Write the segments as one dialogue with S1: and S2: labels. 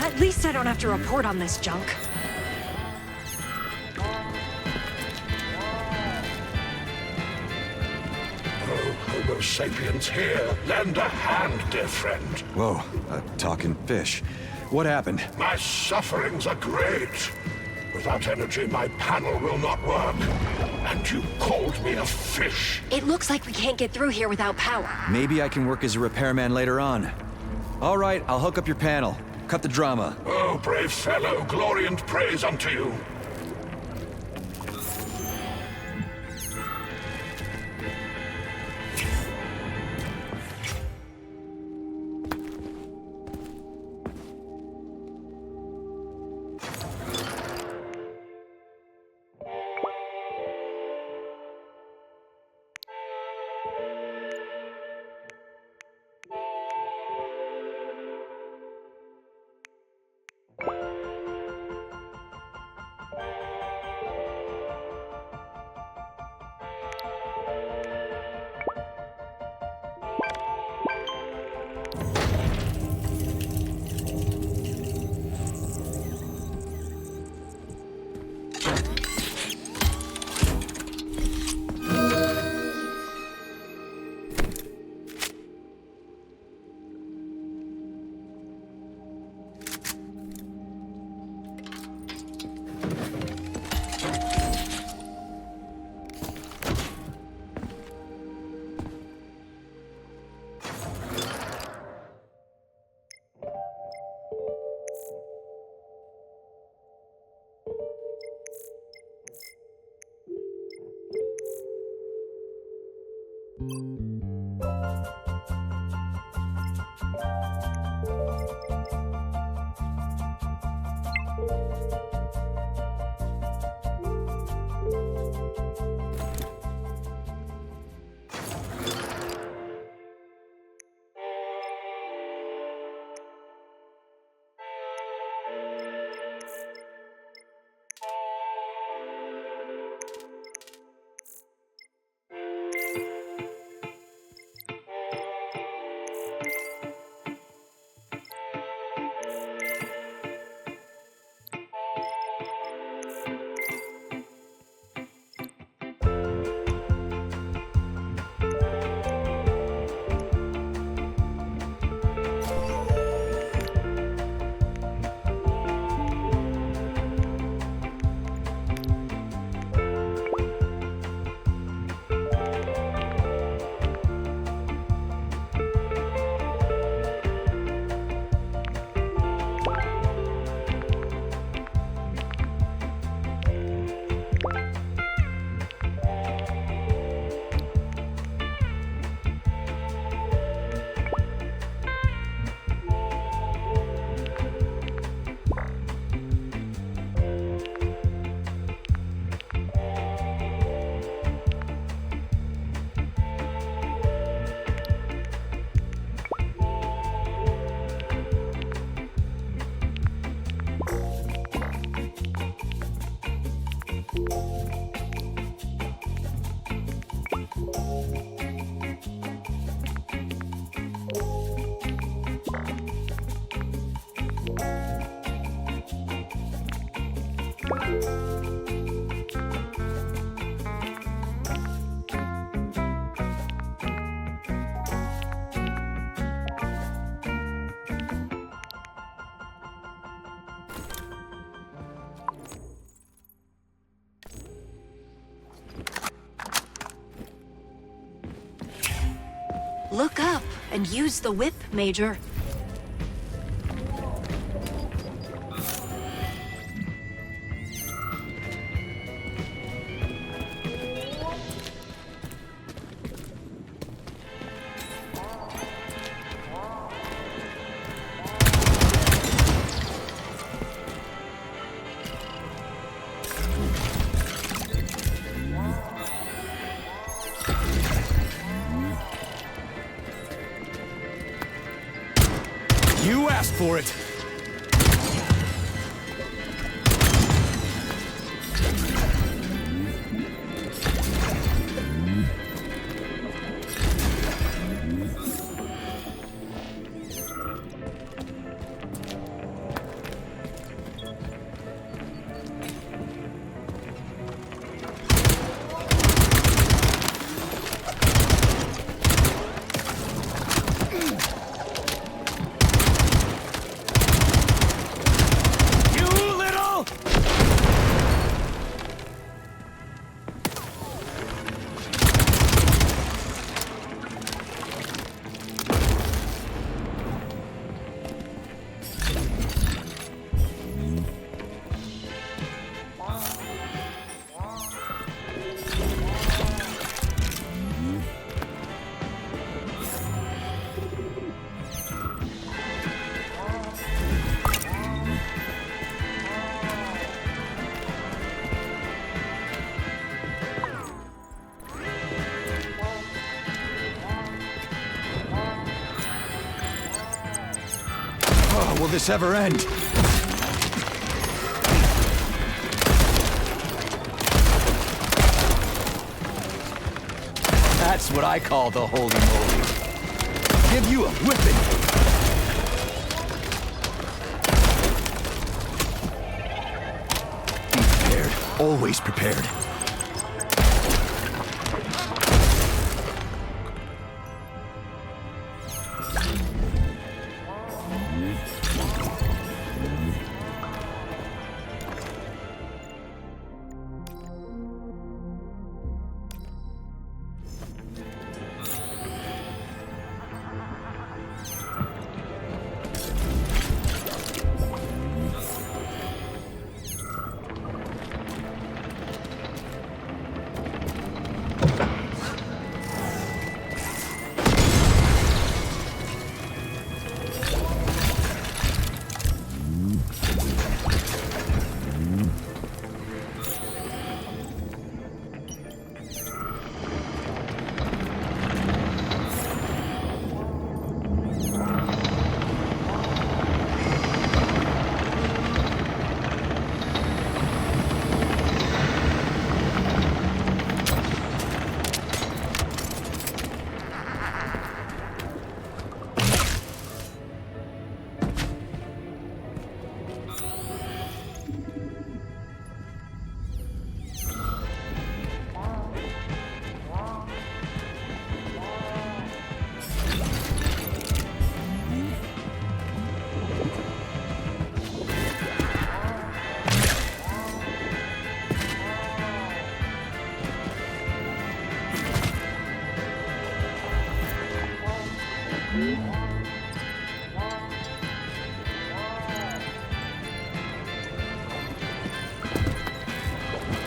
S1: At least I don't have to report on this junk.
S2: Oh, Homo sapiens here. Lend a hand, dear friend.
S3: Whoa, a talking fish. What happened?
S2: My sufferings are great. Without energy, my panel will not work. And you called me a fish.
S1: It looks like we can't get through here without power.
S3: Maybe I can work as a repairman later on. All right, I'll hook up your panel. Cut the drama.
S2: Oh, brave fellow, glory and praise unto you.
S1: Look up and use the whip, Major.
S3: You asked for it! will this ever end? That's what I call the holy moly. Give you a whipping. Be prepared. Always prepared.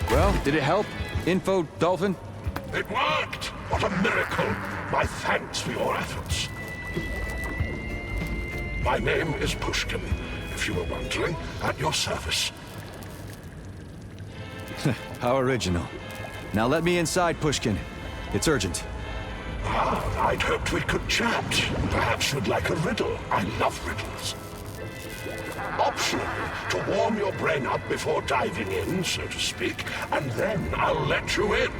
S3: Well, did it help? Info, Dolphin?
S2: It worked! What a miracle! My thanks for your efforts. My name is Pushkin, if you were wondering, at your service.
S3: How original. Now let me inside, Pushkin. It's urgent.
S2: Ah, I'd hoped we could chat. Perhaps you'd like a riddle. I love riddles. Optional, to warm your brain up before diving in, so to speak, and then I'll let you in.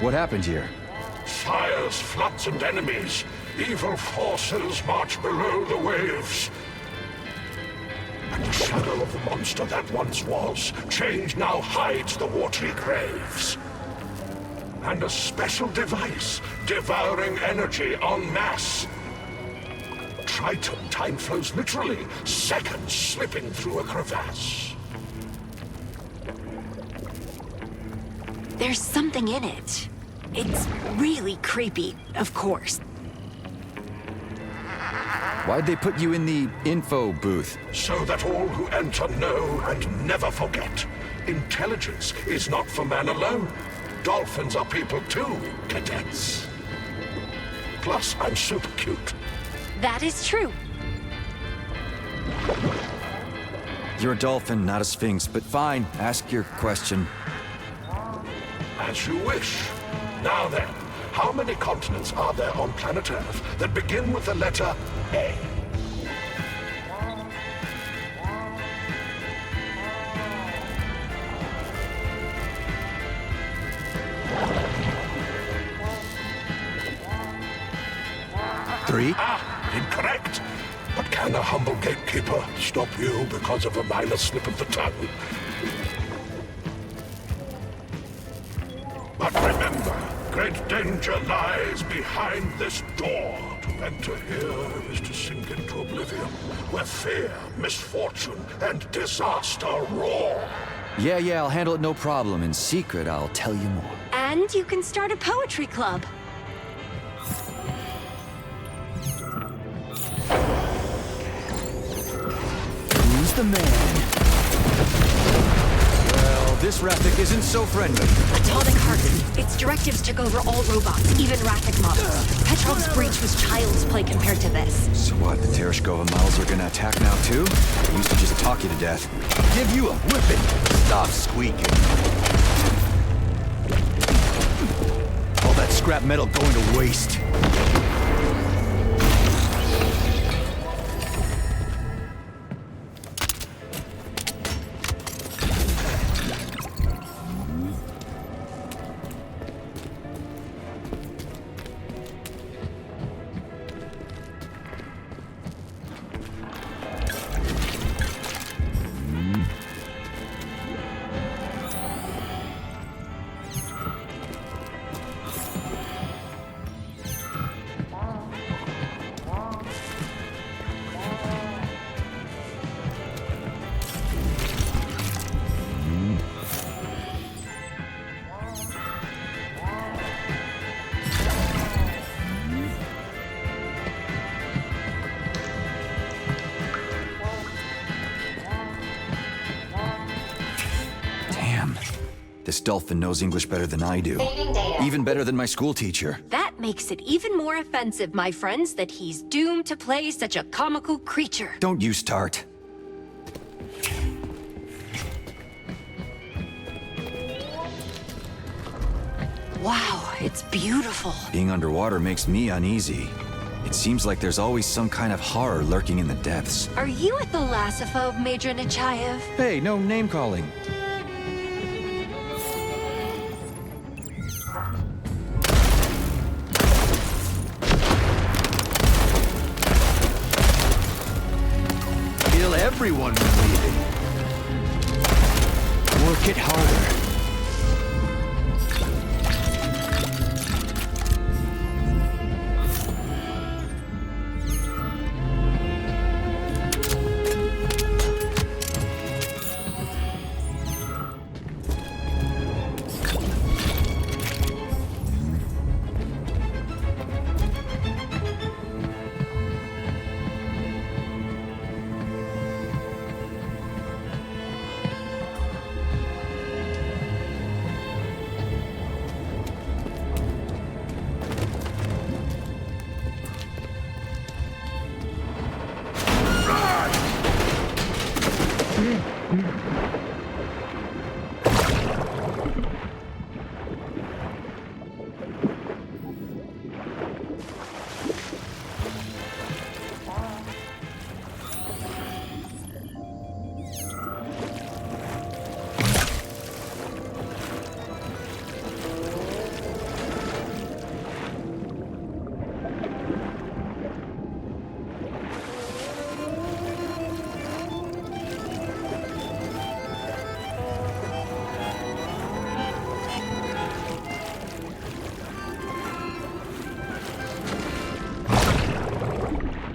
S3: What happened here?
S2: Fires, floods, and enemies. Evil forces march below the waves. And the shadow of the monster that once was, change now hides the watery graves. And a special device, devouring energy en masse. Triton, time flows literally, seconds slipping through a crevasse.
S1: There's something in it. It's really creepy, of course.
S3: Why'd they put you in the info booth?
S2: So that all who enter know and never forget. Intelligence is not for man alone. Dolphins are people too, cadets. Plus, I'm super cute.
S1: That is true.
S3: You're a dolphin, not a sphinx, but fine. Ask your question.
S2: As you wish. Now then, how many continents are there on planet Earth that begin with the letter A?
S3: Three?
S2: Ah, incorrect. But can a humble gatekeeper stop you because of a minor slip of the tongue? But remember, great danger lies behind this door. To enter here is to sink into oblivion, where fear, misfortune, and disaster roar.
S3: Yeah, I'll handle it no problem. In secret, I'll tell you more.
S1: And you can start a poetry club.
S3: Who's the man? Well, this Rathic isn't so friendly.
S1: Atomic Heart. Its directives took over all robots, even Rathic models. Petrov's breach was child's play compared to this.
S3: So what, the Tereshkova models are gonna attack now too? They used to just talk you to death. Give you a whipping! Stop squeaking. All that scrap metal going to waste. this dolphin knows English better than I do. Even better than my school teacher.
S1: That makes it even more offensive, my friends, that he's doomed to play such a comical creature.
S3: Don't you start.
S1: Wow, it's beautiful.
S3: Being underwater makes me uneasy. It seems like there's always some kind of horror lurking in the depths.
S1: Are you a thalassophobe, Major Nechayev?
S3: Hey, no name-calling. Kill everyone when leaving. Work it harder.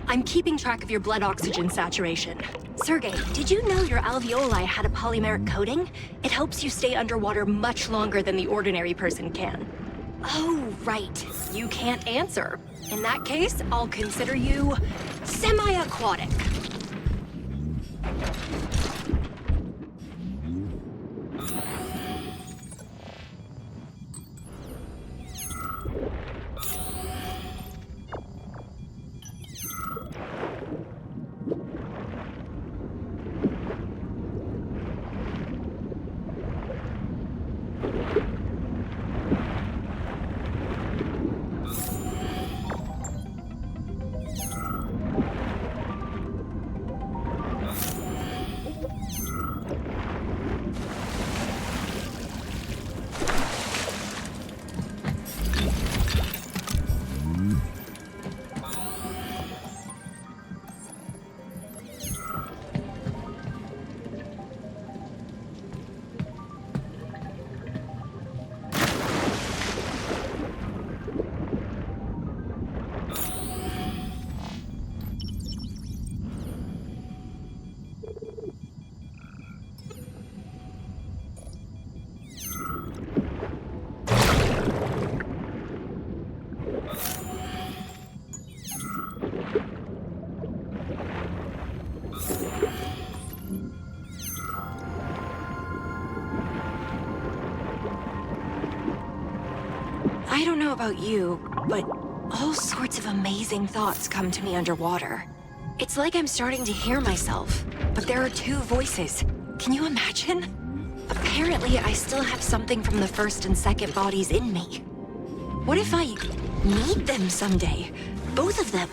S1: I'm keeping track of your blood oxygen saturation. Sergey, did you know your alveoli had a polymeric coating? It helps you stay underwater much longer than the ordinary person can. Oh, right. You can't answer. In that case, I'll consider you semi-aquatic. I don't know about you, but all sorts of amazing thoughts come to me underwater. It's like I'm starting to hear myself, but there are two voices. Can you imagine? Apparently, I still have something from the first and second bodies in me. What if I need them someday? Both of them.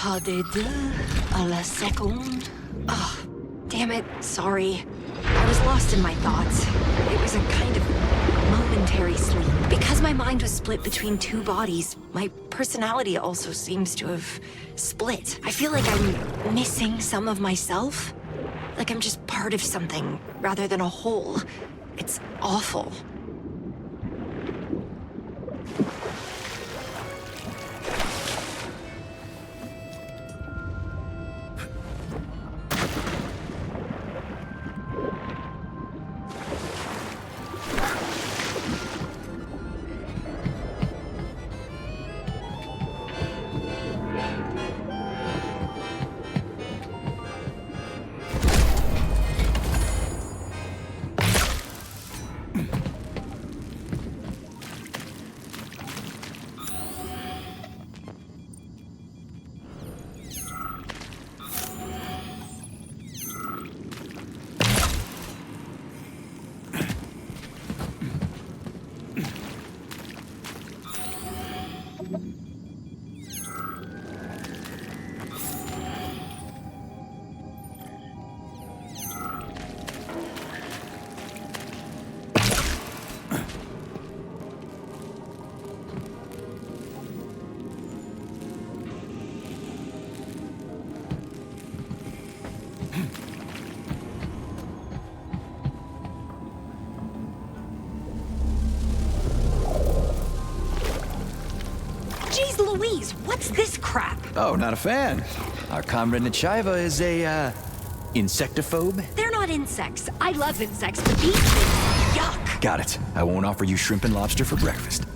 S1: Pas de deux à la seconde. Oh, damn it, sorry. I was lost in my thoughts. It was a kind of momentary sleep. Because my mind was split between two bodies, my personality also seems to have split. I feel like I'm missing some of myself. Like I'm just part of something rather than a whole. It's awful. Jeez Louise, what's this crap?
S3: Oh, not a fan. Our comrade Nechiva is a, insectophobe?
S1: They're not insects. I love insects, but these things, yuck.
S3: Got it. I won't offer you shrimp and lobster for breakfast.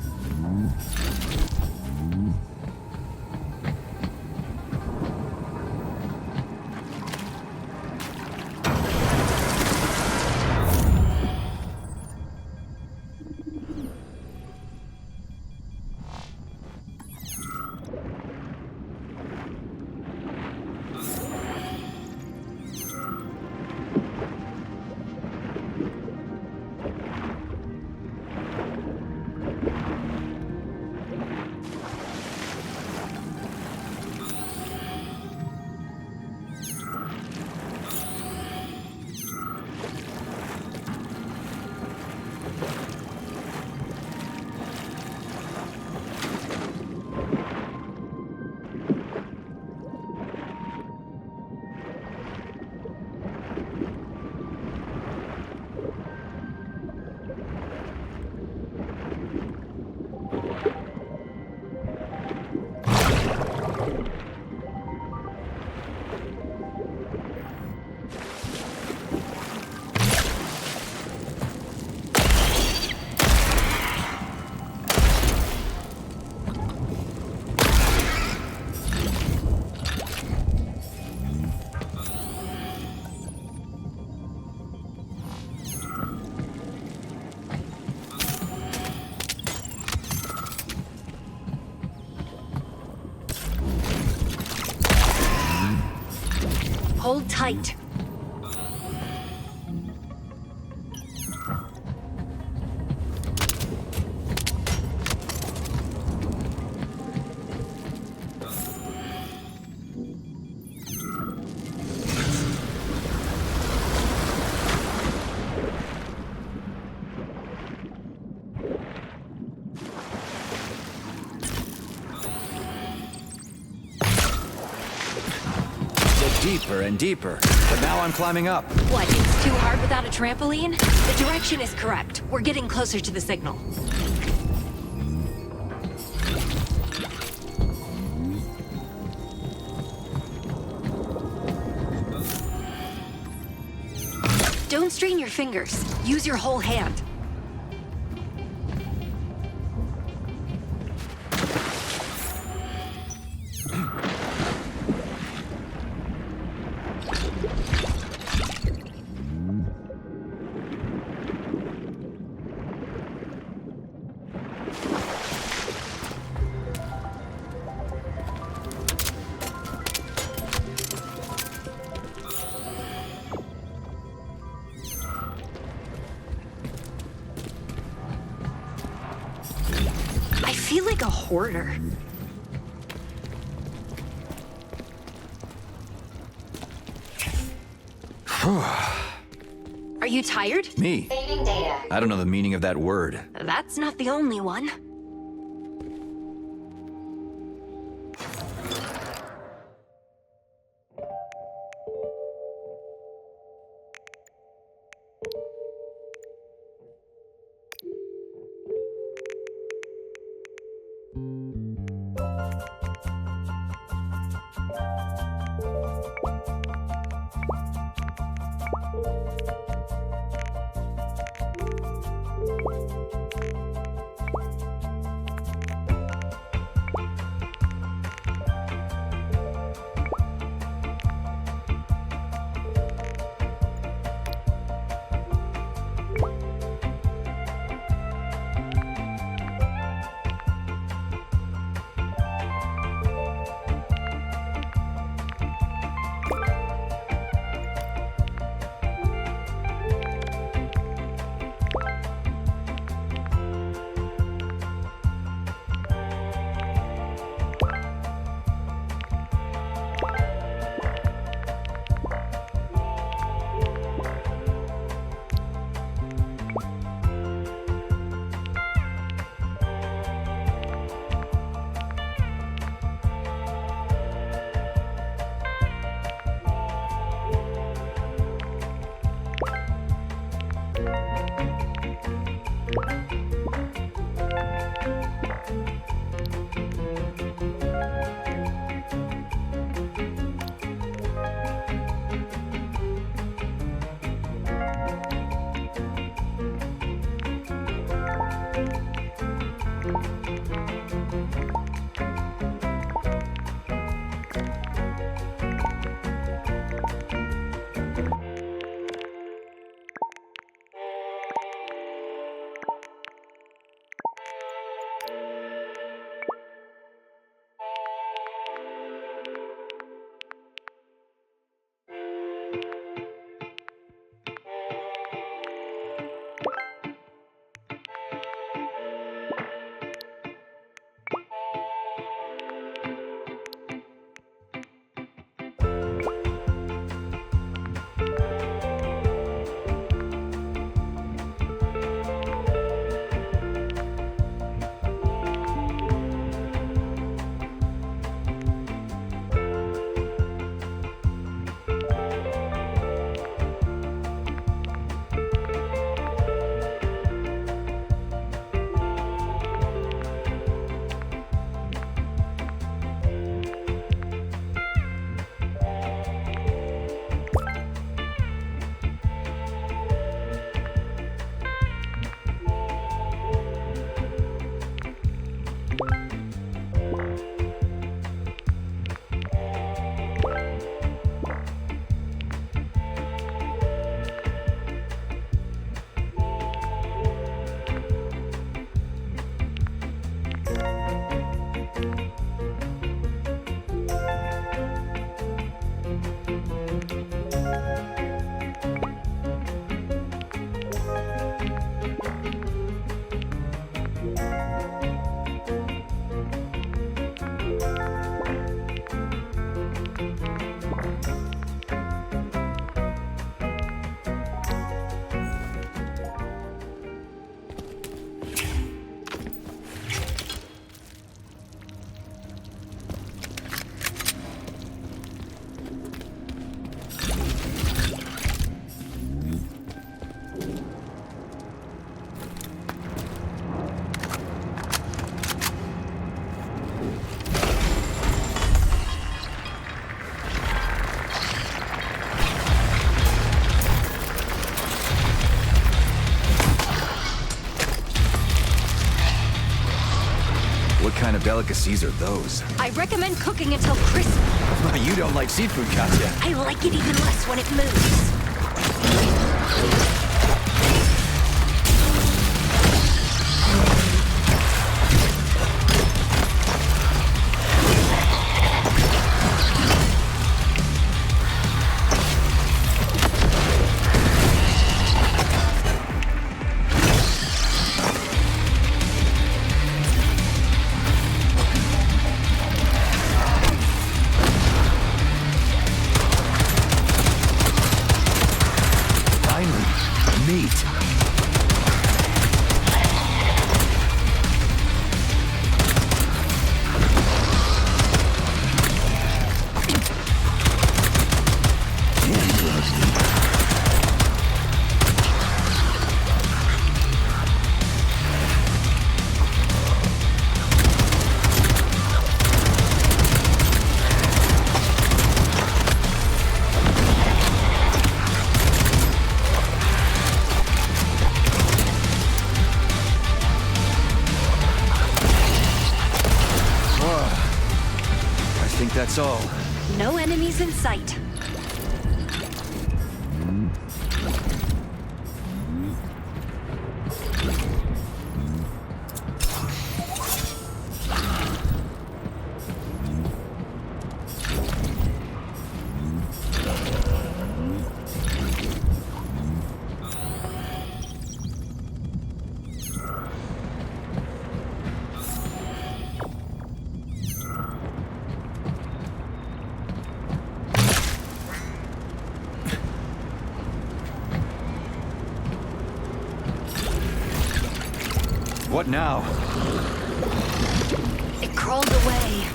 S1: Hold tight.
S3: Deeper and deeper. But now I'm climbing up.
S1: What, it's too hard without a trampoline? The direction is correct. We're getting closer to the signal. Don't strain your fingers. Use your whole hand. I feel like a hoarder. Are you tired?
S3: Me? I don't know the meaning of that word.
S1: That's not the only one.
S3: What kind of delicacies are those?
S1: I recommend cooking until crisp.
S3: You don't like seafood, Katya.
S1: I like it even less when it moves.
S3: think that's all.
S1: No enemies in sight.
S3: What now?
S1: It crawled away.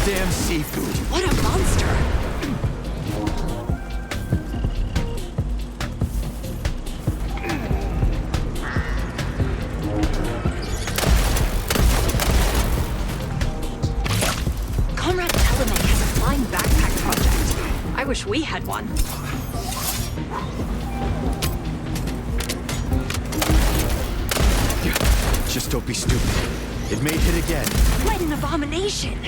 S3: Damn seafood.
S1: What a monster! Comrade Telemek has a flying backpack project. I wish we had one.
S3: Just don't be stupid. It may hit again.
S1: What an abomination!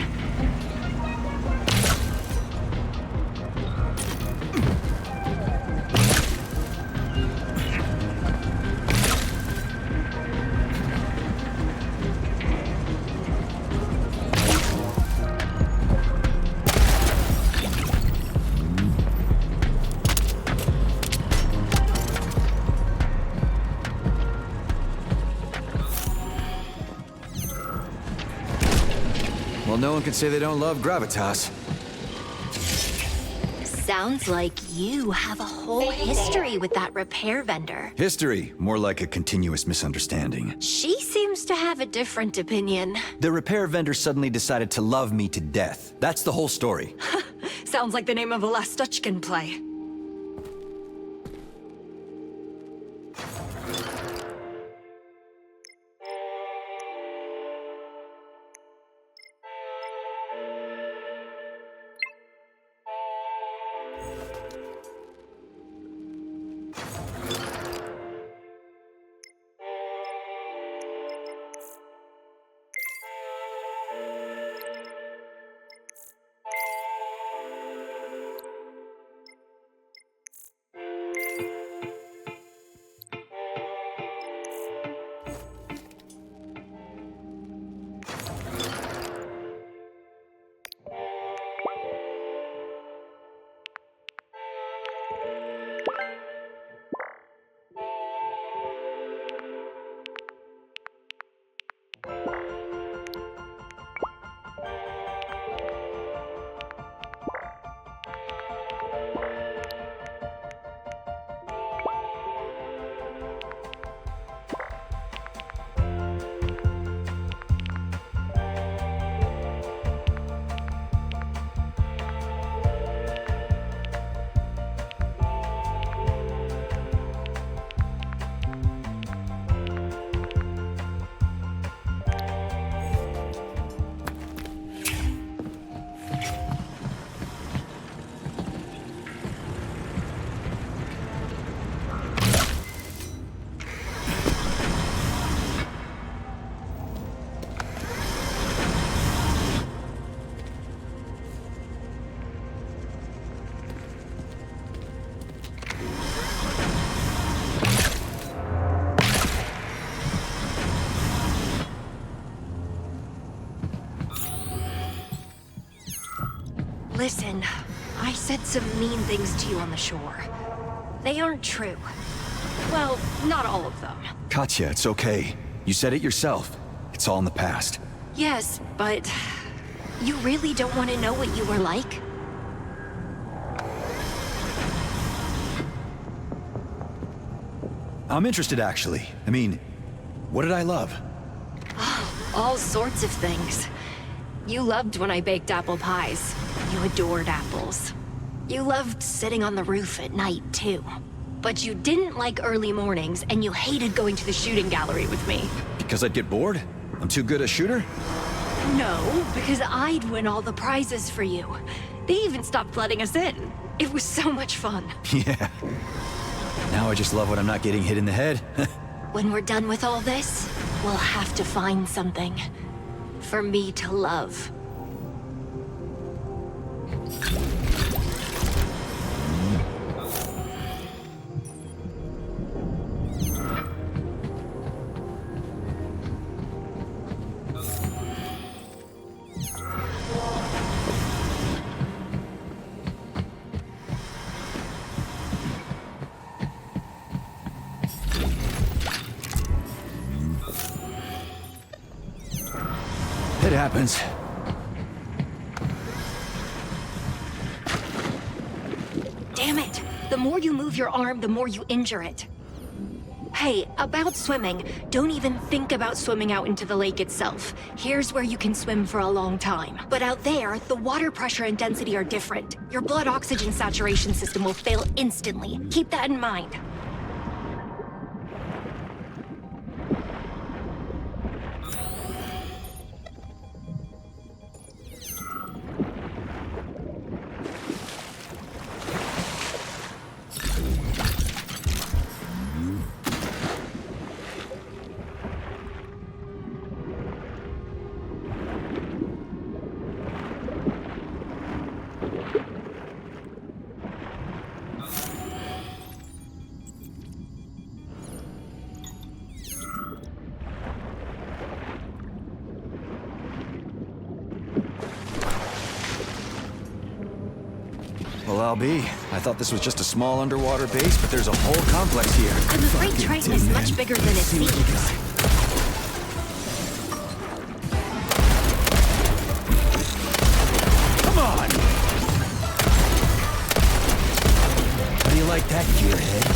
S3: Well, no one can say they don't love gravitas.
S1: Sounds like you have a whole history with that repair vendor.
S3: History, more like a continuous misunderstanding.
S1: She seems to have a different opinion.
S3: The repair vendor suddenly decided to love me to death. That's the whole story.
S1: Sounds like the name of a Lastuchkin play. Listen, I said some mean things to you on the shore. They aren't true. Well, not all of them.
S3: Katya, it's okay. You said it yourself. It's all in the past.
S1: Yes, but you really don't want to know what you were like?
S3: I'm interested, actually. I mean, what did I love?
S1: All sorts of things. You loved when I baked apple pies. You adored apples. You loved sitting on the roof at night, too. But you didn't like early mornings, and you hated going to the shooting gallery with me.
S3: Because I'd get bored? I'm too good a shooter?
S1: No, because I'd win all the prizes for you. They even stopped letting us in. It was so much fun.
S3: Yeah. Now I just love when I'm not getting hit in the head.
S1: When we're done with all this, we'll have to find something for me to love.
S3: It happens.
S1: Damn it! The more you move your arm, the more you injure it. Hey, about swimming, don't even think about swimming out into the lake itself. Here's where you can swim for a long time. But out there, the water pressure and density are different. Your blood oxygen saturation system will fail instantly. Keep that in mind.
S3: Well, I'll be. I thought this was just a small underwater base, but there's a whole complex here.
S1: I'm afraid Triton is much bigger than it seems.
S3: Come on! How do you like that, gearhead?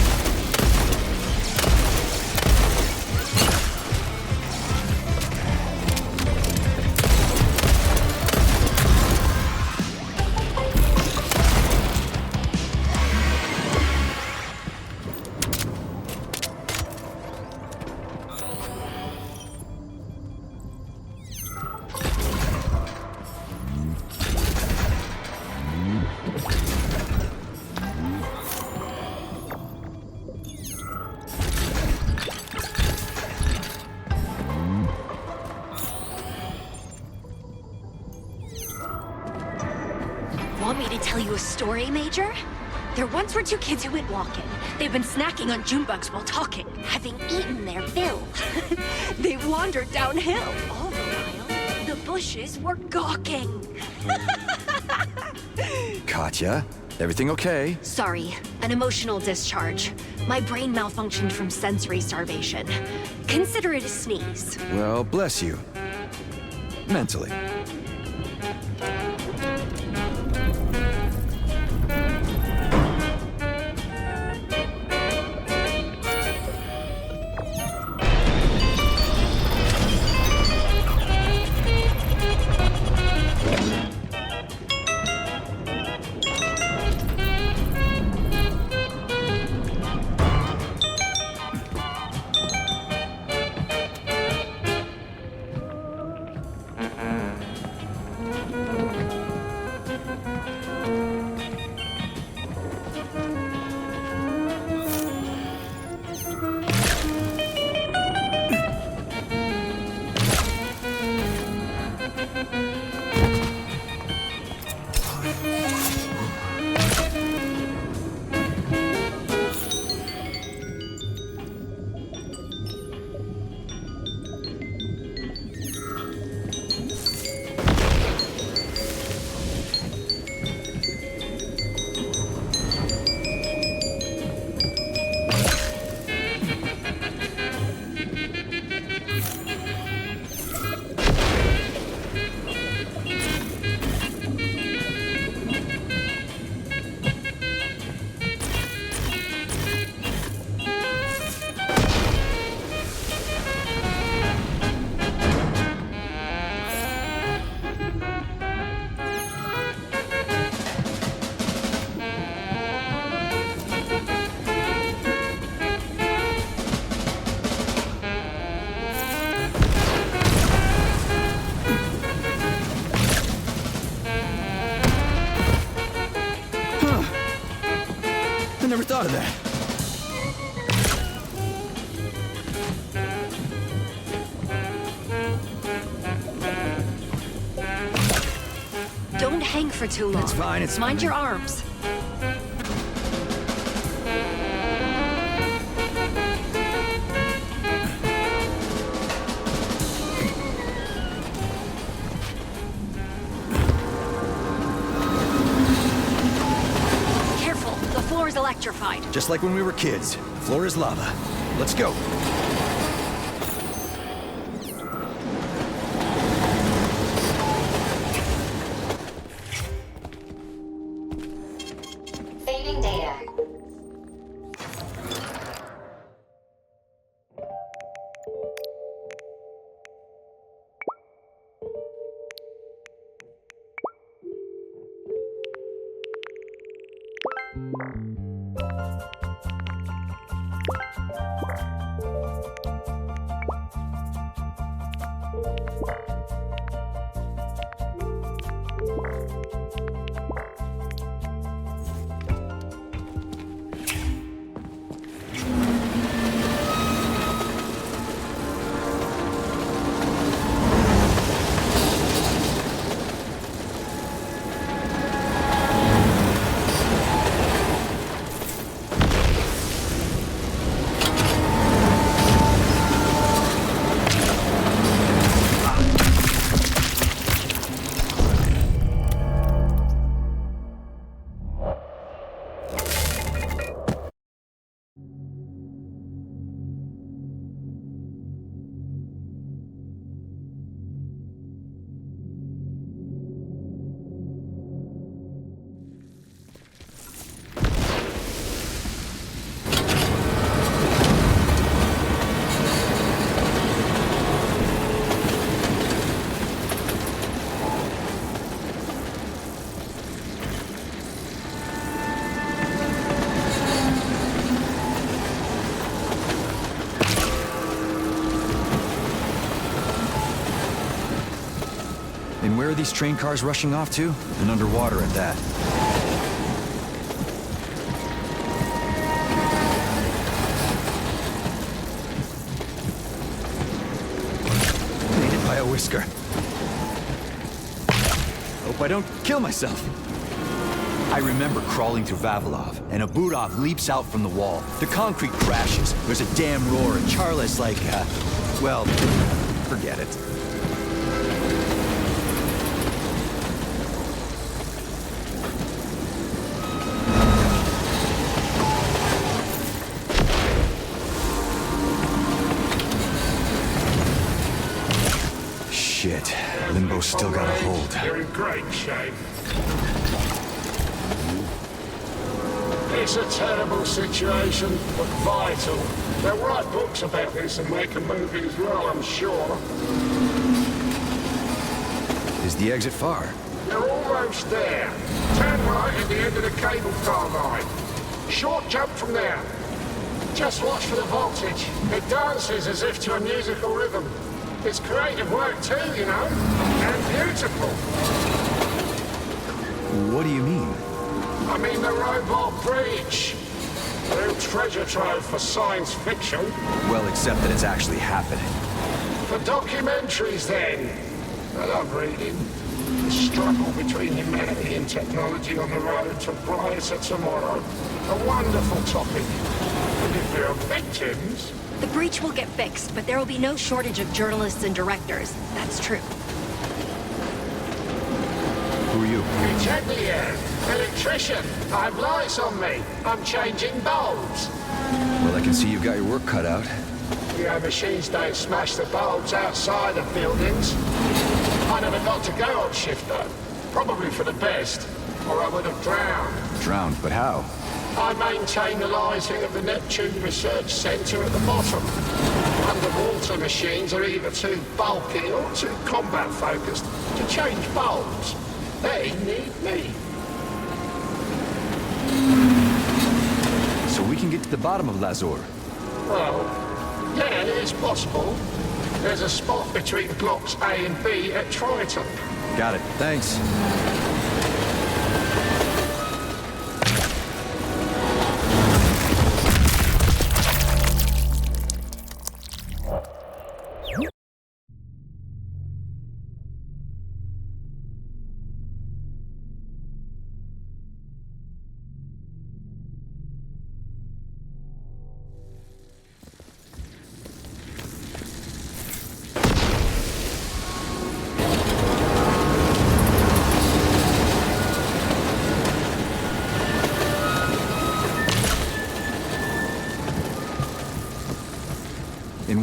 S1: Want me to tell you a story, Major? There once were two kids who went walking. They've been snacking on June bugs while talking, having eaten their fill. They wandered downhill. All the while, the bushes were gawking.
S3: Katya, everything okay?
S1: Sorry, an emotional discharge. My brain malfunctioned from sensory starvation. Consider it a sneeze.
S3: Well, bless you. Mentally. out of that.
S1: Don't hang for too long.
S3: It's fine, it's
S1: Mind
S3: fine.
S1: your arms. Careful, the floor is electrified.
S3: Just like when we were kids. Floor is lava. Let's go.
S4: Saving data.
S3: And where are these train cars rushing off to? And underwater at that. Made it by a whisker. Hope I don't kill myself. I remember crawling through Vavilov, and a Budov leaps out from the wall. The concrete crashes. There's a damn roar, and Charla's like, well, forget it. Shit, Limbo's still got a hold.
S2: You're in great shape. It's a terrible situation, but vital. They'll write books about this and make a movie as well, I'm sure.
S3: Is the exit far?
S2: You're almost there. Turn right at the end of the cable car line. Short jump from there. Just watch for the voltage. It dances as if to a musical rhythm. It's creative work too, you know, and beautiful.
S3: What do you mean?
S2: I mean the robot bridge. A real treasure trove for science fiction.
S3: Well, except that it's actually happening.
S2: For documentaries then. I love reading. The struggle between humanity and technology on the road to brighter tomorrow. A wonderful topic. And if there are victims...
S1: The breach will get fixed, but there will be no shortage of journalists and directors. That's true.
S3: Who are you?
S2: Enchantment, electrician. I have lights on me. I'm changing bulbs.
S3: Well, I can see you've got your work cut out.
S2: Yeah, machines don't smash the bulbs outside of buildings. I never got to go on shift though. Probably for the best, or I would have drowned.
S3: Drowned, but how?
S2: I maintain the lighting of the Neptune Research Center at the bottom. Underwater machines are either too bulky or too combat-focused to change bulbs. They need me.
S3: So we can get to the bottom of Lazor.
S2: Well, yeah, it is possible. There's a spot between blocks A and B at Triton.
S3: Got it. Thanks.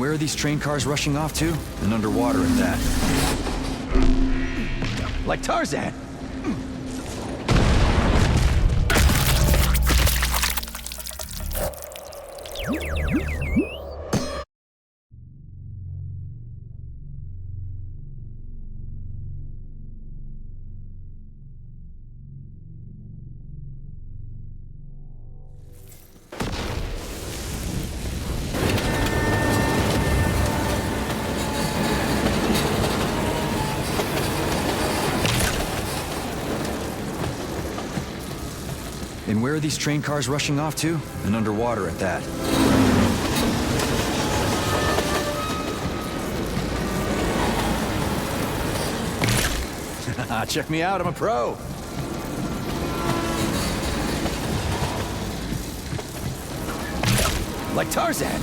S3: where are these train cars rushing off to? And underwater at that. Like Tarzan! And where are these train cars rushing off to? And underwater at that. Check me out, I'm a pro! Like Tarzan!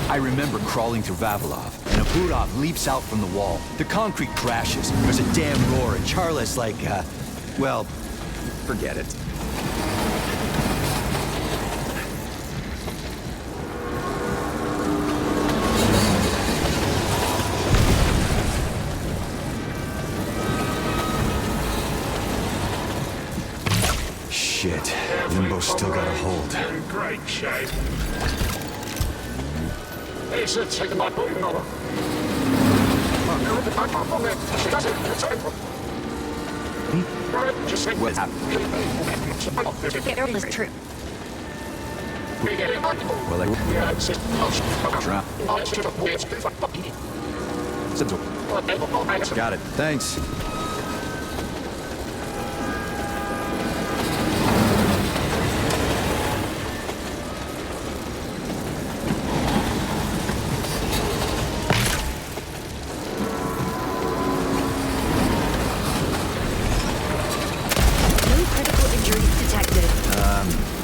S3: I remember crawling through Vavilov, and a Budov leaps out from the wall. The concrete crashes, there's a damn roar, and Charla's like, well, forget it. Shit, Limbo's still got a hold.
S2: In great shape. Is it taking my boot over? Just say
S3: What's happening?
S1: It is true.
S3: Well, got it, thanks.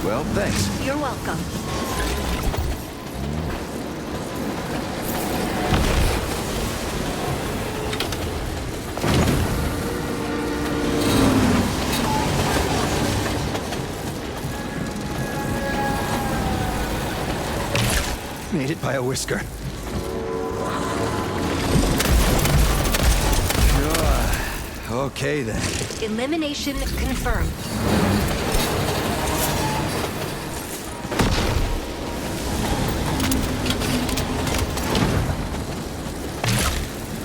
S3: Well, thanks.
S1: You're welcome.
S3: Made it by a whisker. Okay then.
S1: Elimination confirmed.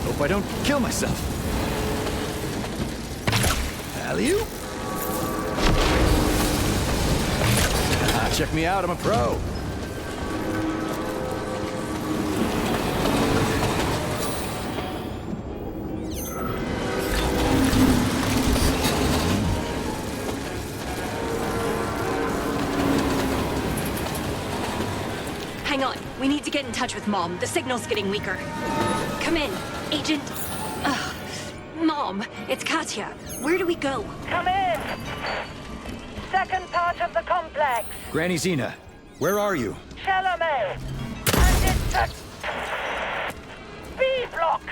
S3: Hope I don't kill myself. Alley-oop. Check me out, I'm a pro.
S1: Hang on. We need to get in touch with Mom. The signal's getting weaker. Come in, Agent... Mom, it's Katya. Where do we go?
S4: Come in! Second part of the complex.
S3: Granny Zena, where are you?
S4: Chalamet. And it's a... B block!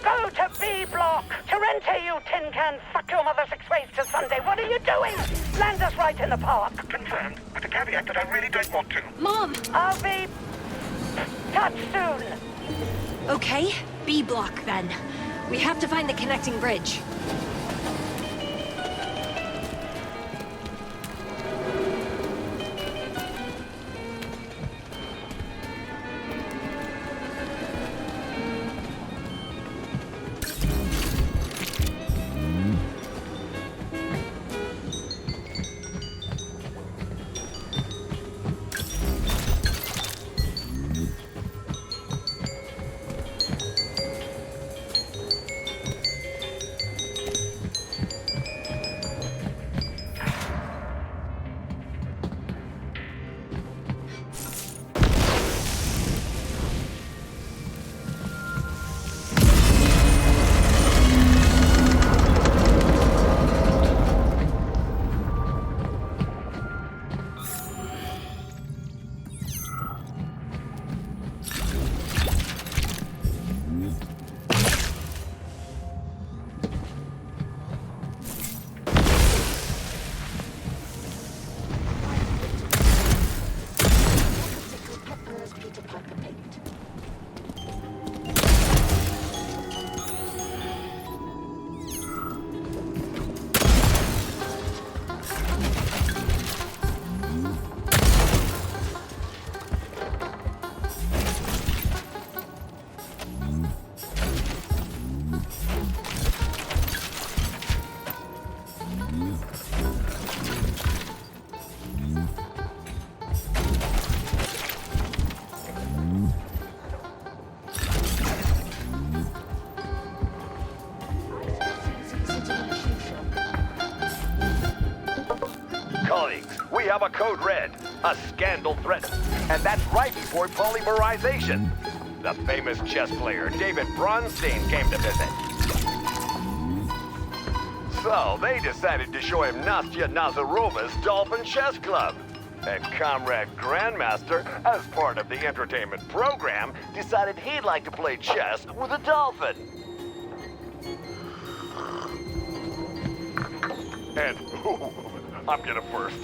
S4: Go to B block! Terente, you tin can! Fuck your mother 6 ways to Sunday! What are you doing? Land us right in the park!
S2: confirmed, with the caveat that I really don't want to.
S1: Mom!
S4: I'll be... touch soon!
S1: Okay, B block then. We have to find the connecting bridge.
S5: we have a code red. A scandal threat. And that's right before polymerization. The famous chess player David Bronstein came to visit. So they decided to show him Nastya Nazarova's Dolphin Chess Club. And Comrade Grandmaster, as part of the entertainment program, decided he'd like to play chess with a dolphin. And, I'm gonna first.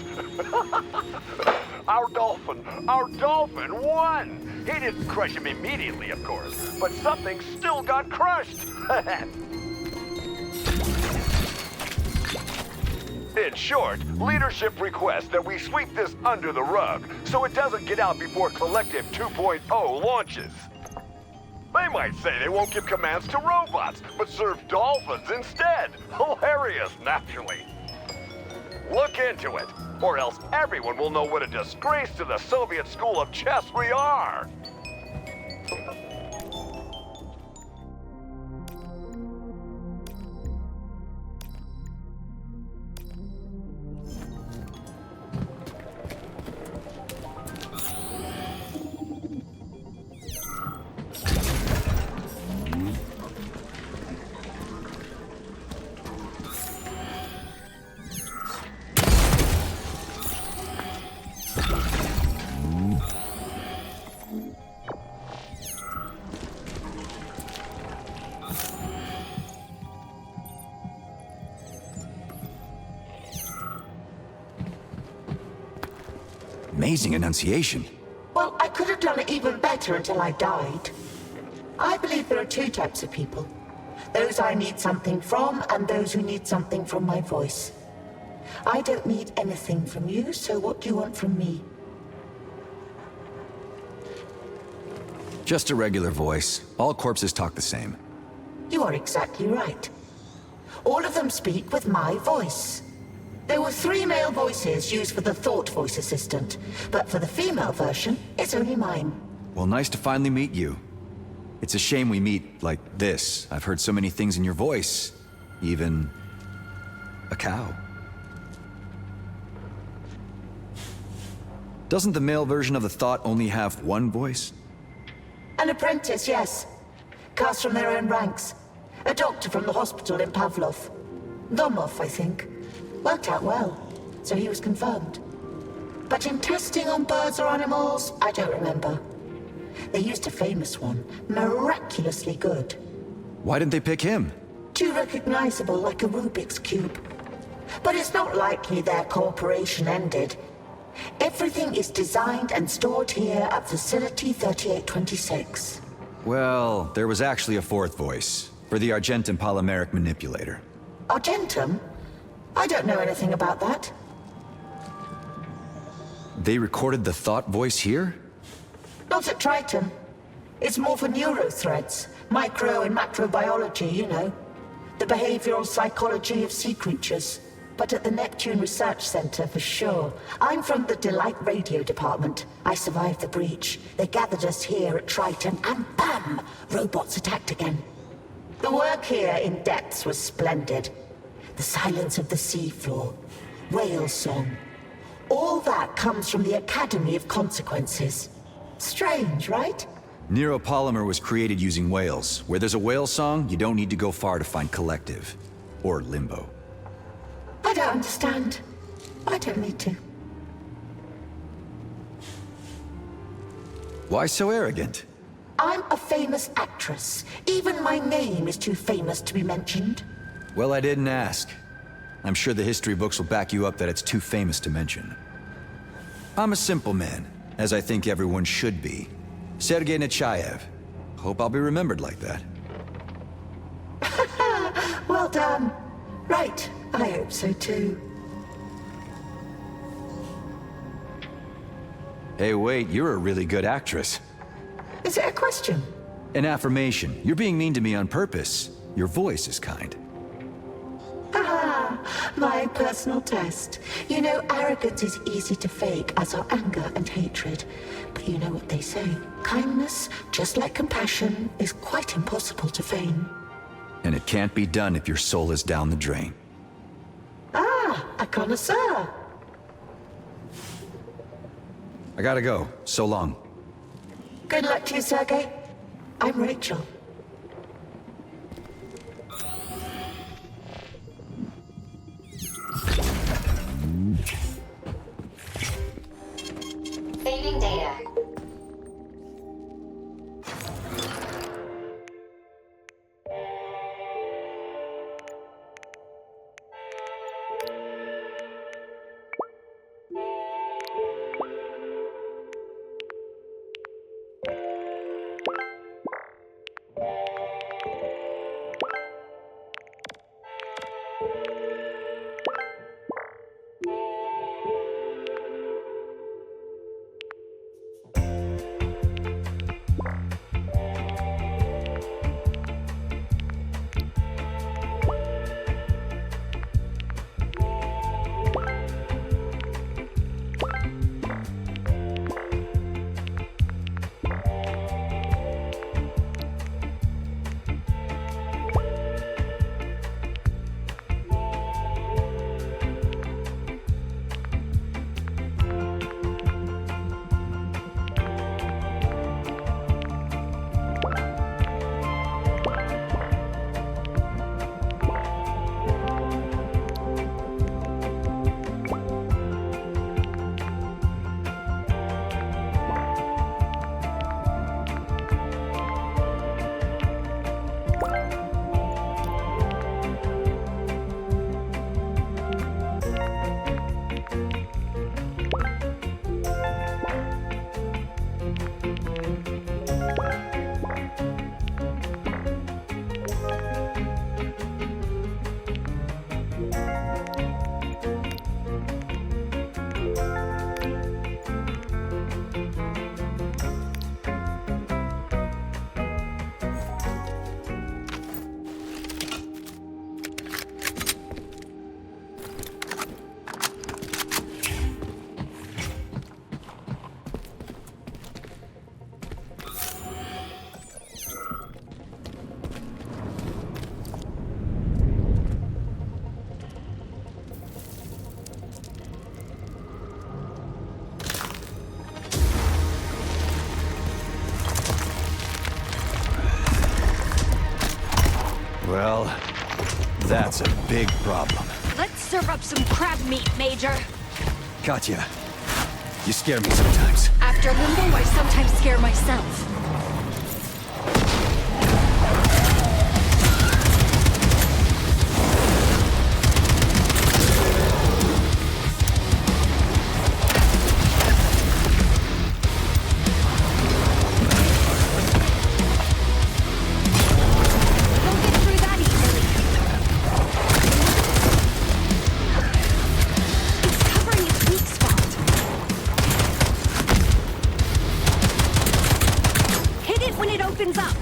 S5: Our dolphin won! He didn't crush him immediately, of course, but something still got crushed! In short, leadership requests that we sweep this under the rug so it doesn't get out before Collective 2.0 launches. They might say they won't give commands to robots, but serve dolphins instead. Hilarious, naturally. Look into it, or else everyone will know what a disgrace to the Soviet School of Chess we are.
S3: Amazing enunciation.
S6: Well, I could have done it even better until I died. I believe there are two types of people. Those I need something from, and those who need something from my voice. I don't need anything from you, so what do you want from me?
S3: Just a regular voice. All corpses talk the same.
S6: You are exactly right. All of them speak with my voice. There were 3 male voices used for the Thought Voice Assistant, but for the female version, it's only mine.
S3: Well, nice to finally meet you. It's a shame we meet like this. I've heard so many things in your voice. Even a cow. Doesn't the male version of the Thought only have one voice?
S6: An apprentice, yes. Cast from their own ranks. A doctor from the hospital in Pavlov. Domov, I think. Worked out well, so he was confirmed. But in testing on birds or animals, I don't remember. They used a famous one, miraculously good.
S3: Why didn't they pick him?
S6: Too recognizable, like a Rubik's Cube. But it's not likely their cooperation ended. Everything is designed and stored here at Facility 3826.
S3: Well, there was actually a 4th voice, for the Argentum polymeric manipulator.
S6: Argentum? I don't know anything about that.
S3: They recorded the Thought voice here?
S6: Not at Triton. It's more for neurothreads, micro and macrobiology, you know. The behavioral psychology of sea creatures. But at the Neptune Research Center, for sure. I'm from the Delight Radio Department. I survived the breach. They gathered us here at Triton, and bam! Robots attacked again. The work here in depths was splendid. The silence of the seafloor, whale song. All that comes from the Academy of Consequences. Strange, right?
S3: Neuropolymer was created using whales. Where there's a whale song, you don't need to go far to find Collective. Or Limbo.
S6: I don't understand. I don't need to.
S3: Why so arrogant?
S6: I'm a famous actress. Even my name is too famous to be mentioned.
S3: Well, I didn't ask. I'm sure the history books will back you up that it's too famous to mention. I'm a simple man, as I think everyone should be. Sergei Nechayev. Hope I'll be remembered like that.
S6: Well done. Right, I hope so too.
S3: Hey, wait, you're a really good actress.
S6: Is it a question?
S3: An affirmation. You're being mean to me on purpose. Your voice is kind.
S6: My personal test. You know, arrogance is easy to fake, as are anger and hatred. But you know what they say. Kindness, just like compassion, is quite impossible to feign.
S3: And it can't be done if your soul is down the drain.
S6: Ah, a connoisseur.
S3: I gotta go. So long.
S6: Good luck to you, Sergey. I'm Rachel.
S7: Saving data.
S3: Well, that's a big problem.
S1: Let's serve up some crab meat, Major.
S3: Katya, you scare me sometimes.
S1: After Limbo, I sometimes scare myself. Don't get through that easily. It's covering its weak spot. Hit it when it opens up.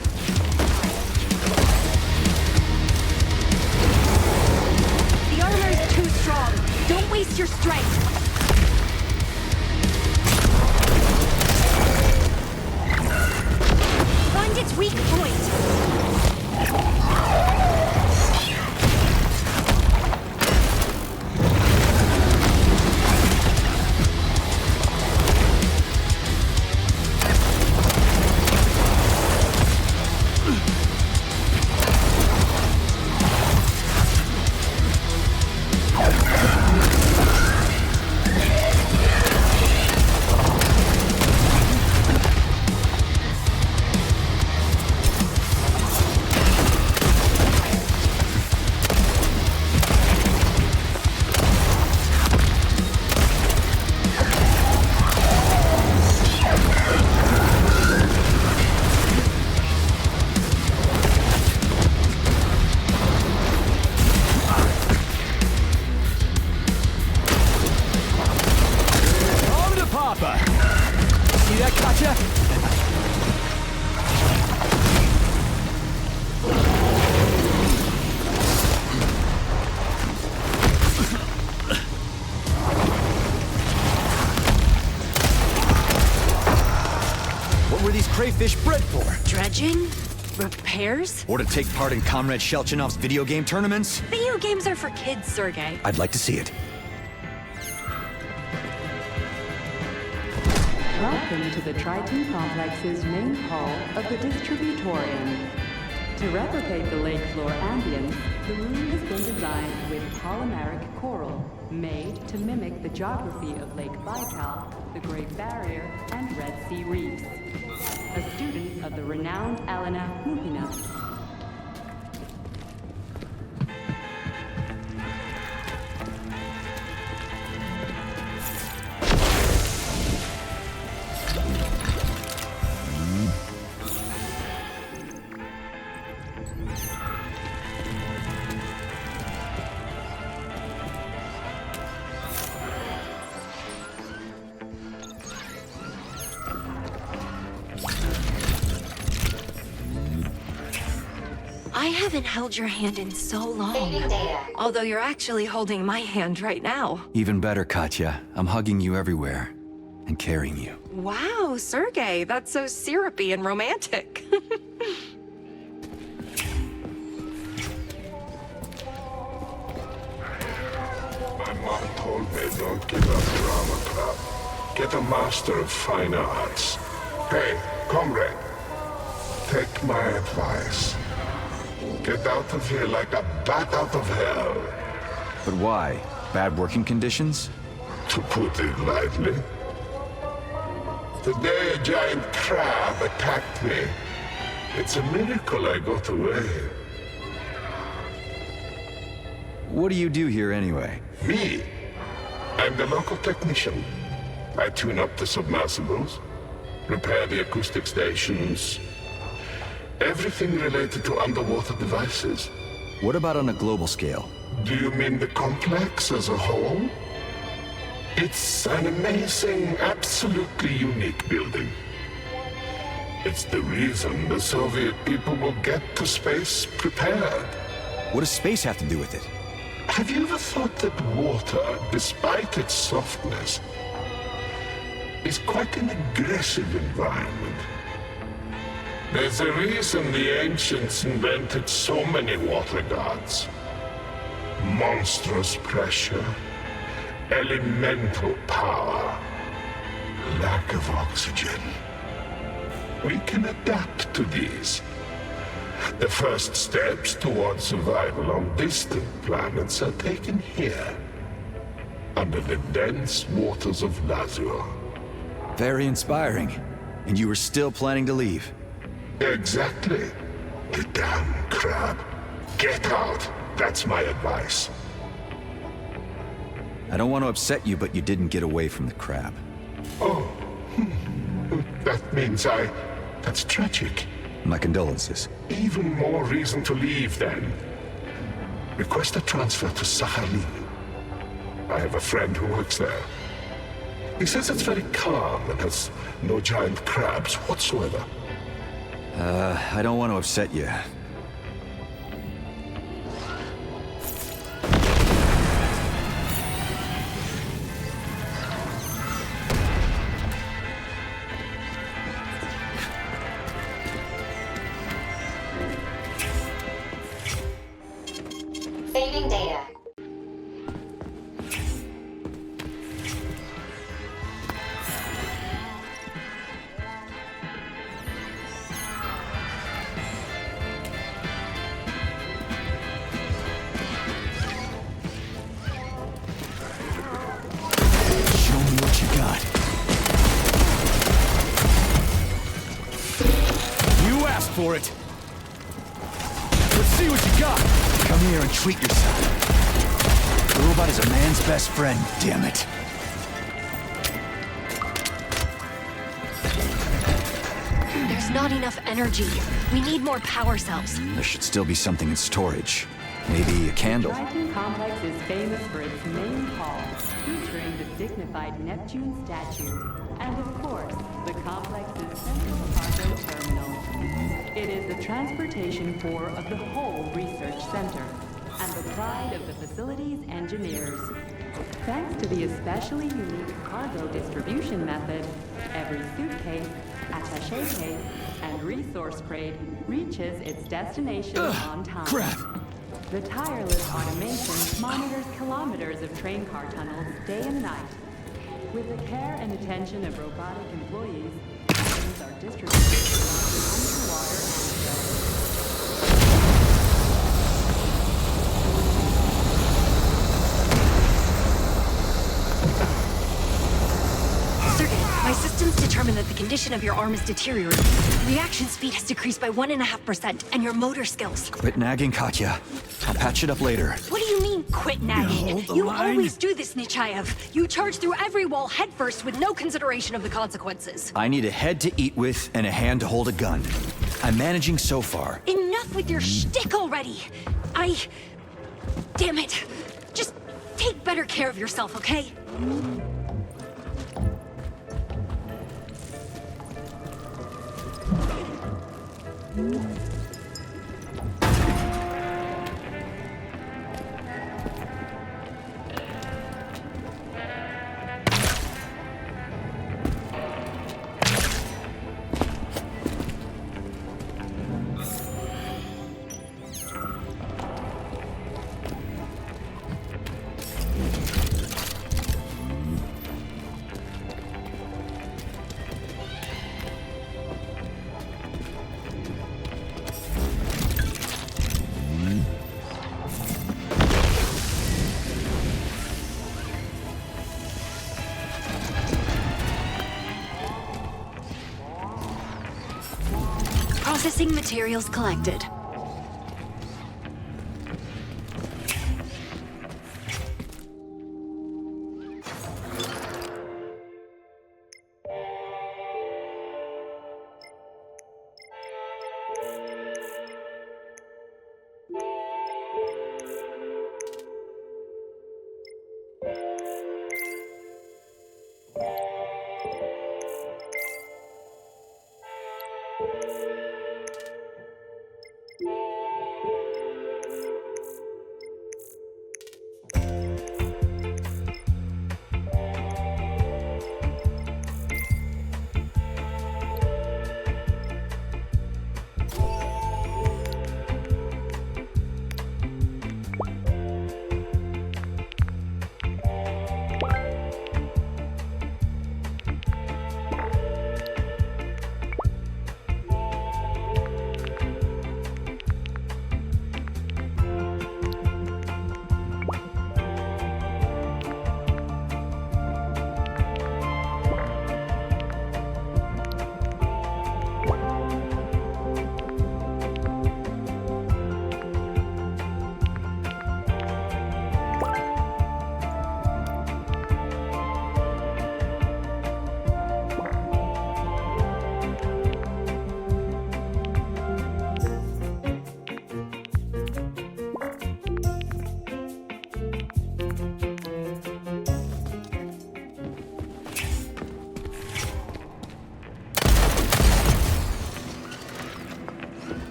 S1: The armor's too strong. Don't waste your strength. Find its weak point.
S3: On to Papa! See that, Katya? What were these crayfish bred for?
S1: Dredging? Repairs?
S3: Or to take part in Comrade Shelchanov's video game tournaments?
S1: Video games are for kids, Sergey.
S3: I'd like to see it.
S7: Welcome to the Triton Complex's main hall of the Distributorium. To replicate the lake floor ambience, the room has been designed with polymeric coral, made to mimic the geography of Lake Baikal, the Great Barrier, and Red Sea reefs. A student of the renowned Elena Muhina.
S1: I haven't held your hand in so long. Although you're actually holding my hand right now.
S3: Even better, Katya. I'm hugging you everywhere. And carrying you.
S1: Wow, Sergey, that's so syrupy and romantic.
S2: My mom told me don't give up drama club. Get a master of fine arts. Hey, comrade. Take my advice. Get out of here like a bat out of hell.
S3: But why? Bad working conditions?
S2: To put it lightly. The day a giant crab attacked me, it's a miracle I got away.
S3: What do you do here anyway?
S2: Me? I'm the local technician. I tune up the submersibles, repair the acoustic stations, everything related to underwater devices.
S3: What about on a global scale?
S2: Do you mean the complex as a whole? It's an amazing, absolutely unique building. It's the reason the Soviet people will get to space prepared.
S3: What does space have to do with it?
S2: Have you ever thought that water, despite its softness, is quite an aggressive environment? There's a reason the ancients invented so many water gods. Monstrous pressure, elemental power, lack of oxygen. We can adapt to these. The first steps towards survival on distant planets are taken here, under the dense waters of Lazur.
S3: Very inspiring. And you were still planning to leave?
S2: Exactly. The damn crab. Get out. That's my advice.
S3: I don't want to upset you, but you didn't get away from the crab.
S2: Oh. That means that's tragic.
S3: My condolences.
S2: Even more reason to leave, then. Request a transfer to Sakhalin. I have a friend who works there. He says it's very calm and has no giant crabs whatsoever.
S3: I don't want to upset you.
S8: Saving data.
S3: Show me what you got. You asked for it. Let's see what you got. Come here and treat yourself. The robot is a man's best friend, damn it.
S1: There's not enough energy. We need more power cells.
S3: There should still be something in storage. Maybe a candle.
S7: Triton Complex is famous for its main hall, featuring the dignified Neptune statue, and of course, the complex's central cargo terminal. It is the transportation core of the whole research center, and the pride of the facility's engineers. Thanks to the especially unique cargo distribution method, every suitcase, attaché case, and resource crate reaches its destination on time.
S3: Crap!
S7: The tireless automation monitors kilometers of train car tunnels day and night. With the care and attention of robotic employees, items are distributed underwater and
S1: Sergey, my systems determine that the condition of your arm is deteriorating. Reaction speed has decreased by 1.5%, and your motor skills.
S3: Quit nagging, Katya. I'll patch it up later.
S1: What do you mean, quit nagging?
S3: hold the
S1: You
S3: line.
S1: always do this, Nechayev. You charge through every wall headfirst with no consideration of the consequences.
S3: I need a head to eat with and a hand to hold a gun. I'm managing so far.
S1: Enough with your shtick already. Damn it. Just take better care of yourself, okay? Processing materials collected.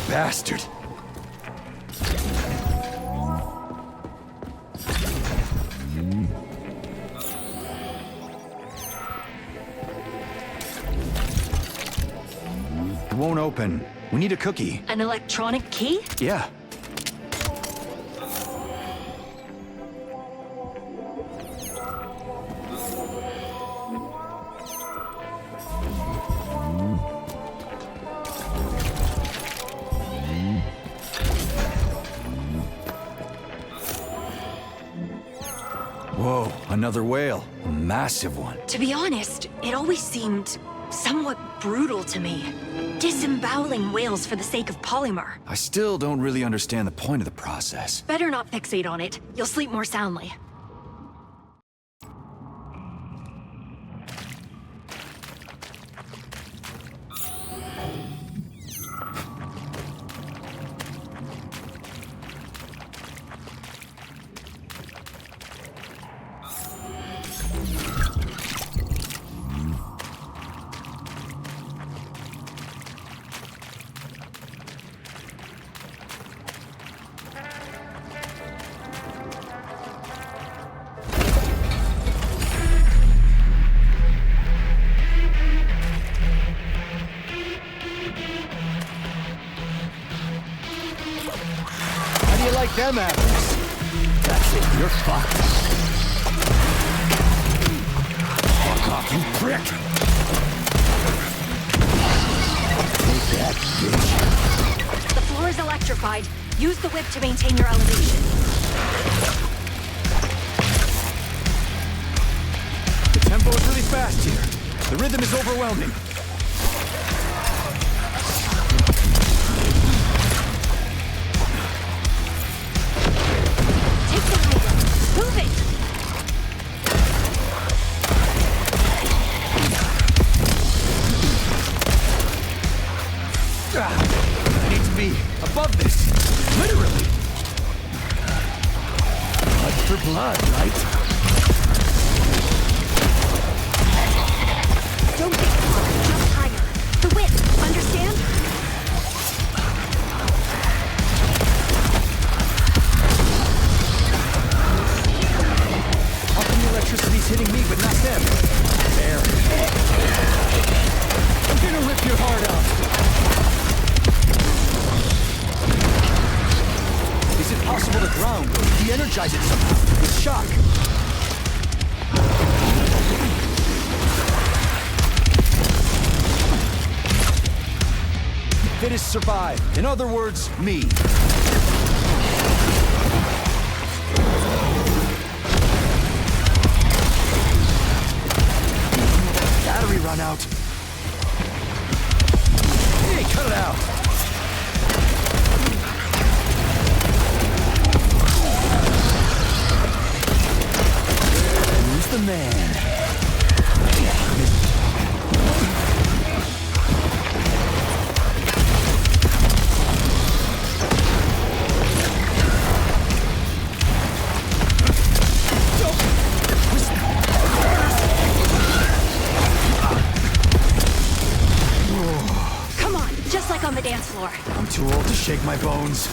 S3: Bastard! It won't open. We need a cookie.
S1: An electronic key?
S3: Yeah. Whoa, another whale. A massive one.
S1: To be honest, it always seemed somewhat brutal to me. Disemboweling whales for the sake of polymer.
S3: I still don't really understand the point of the process.
S1: Better not fixate on it. You'll sleep more soundly.
S3: like them apples. That's it, you're fucked. Fuck off, you prick! Take that, bitch.
S1: The floor is electrified. Use the whip to maintain your elevation.
S3: The tempo is really fast here. The rhythm is overwhelming.
S1: Take the high ground. Move it!
S3: I need to be above this. Literally. Blood for blood, right?
S1: Don't get caught. Jump higher. The whip. Understand?
S3: How come the electricity's hitting me but not them? There. I'm gonna rip your heart out. Is it possible to ground or de-energize it somehow with shock? Fittest survive. In other words, me. Battery run out. Hey, cut it out. Who's the man?
S1: Come on, just like on the dance floor.
S3: I'm too old to shake my bones.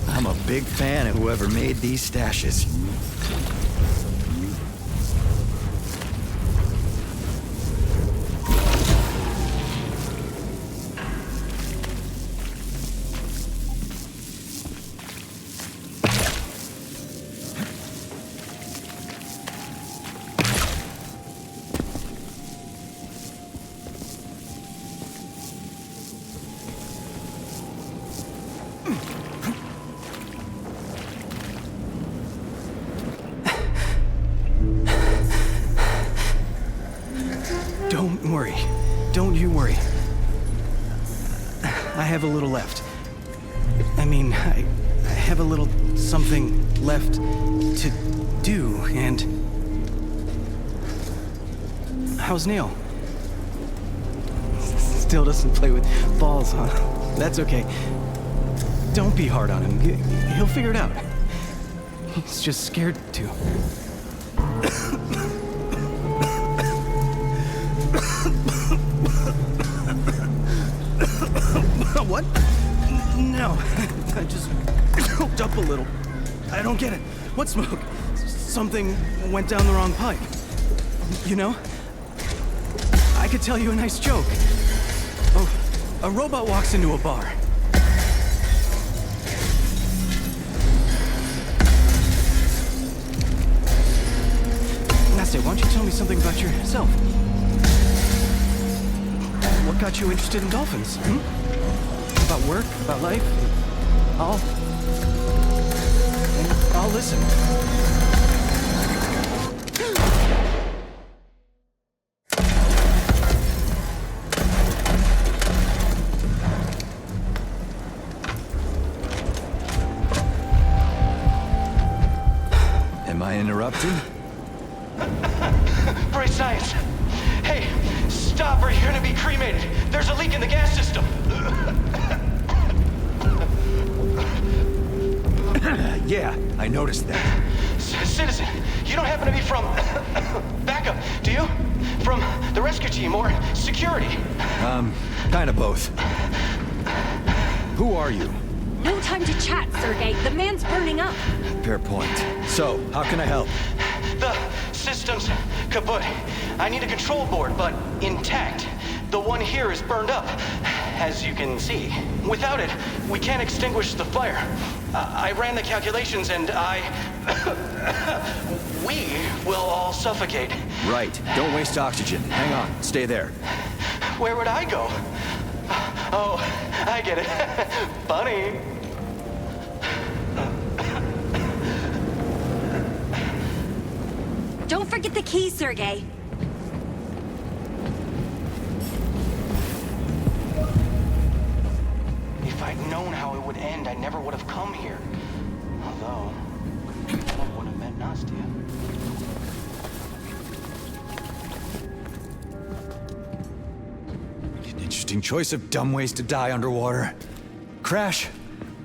S3: I'm a big fan of whoever made these stashes. Don't worry. Don't you worry. I have a little left. I mean, I have a little something left to do, and... How's Neil? Still doesn't play with balls, huh? That's okay. Don't be hard on him. He'll figure it out. He's just scared to.
S8: What? No, I just hooked up a little. I don't get it. What smoke? Something went down the wrong pipe. You know? I could tell you a nice joke. Oh, a robot walks into a bar. Nastya, why don't you tell me something about yourself? What got you interested in dolphins? About work? About life? I'll listen.
S3: Am I interrupting?
S9: Great science. Hey, stop or you're gonna be cremated. There's a leak in the gas system.
S3: Yeah, I noticed that.
S9: Citizen, you don't happen to be from backup, do you? From the rescue team or security?
S3: Kind of both. Who are you?
S1: No time to chat, Sergey. The man's burning up.
S3: Fair point. So, how can I help?
S9: The system's kaput. I need a control board, but intact. The one here is burned up, as you can see. Without it, we can't extinguish the fire. I ran the calculations and we will all suffocate.
S3: Right. Don't waste oxygen. Hang on. Stay there.
S9: Where would I go? Oh, I get it. Bunny.
S1: Don't forget the key, Sergey.
S9: If I'd known how it would end, I never would have come here. Although, I would have met Nastya.
S3: Interesting choice of dumb ways to die underwater. Crash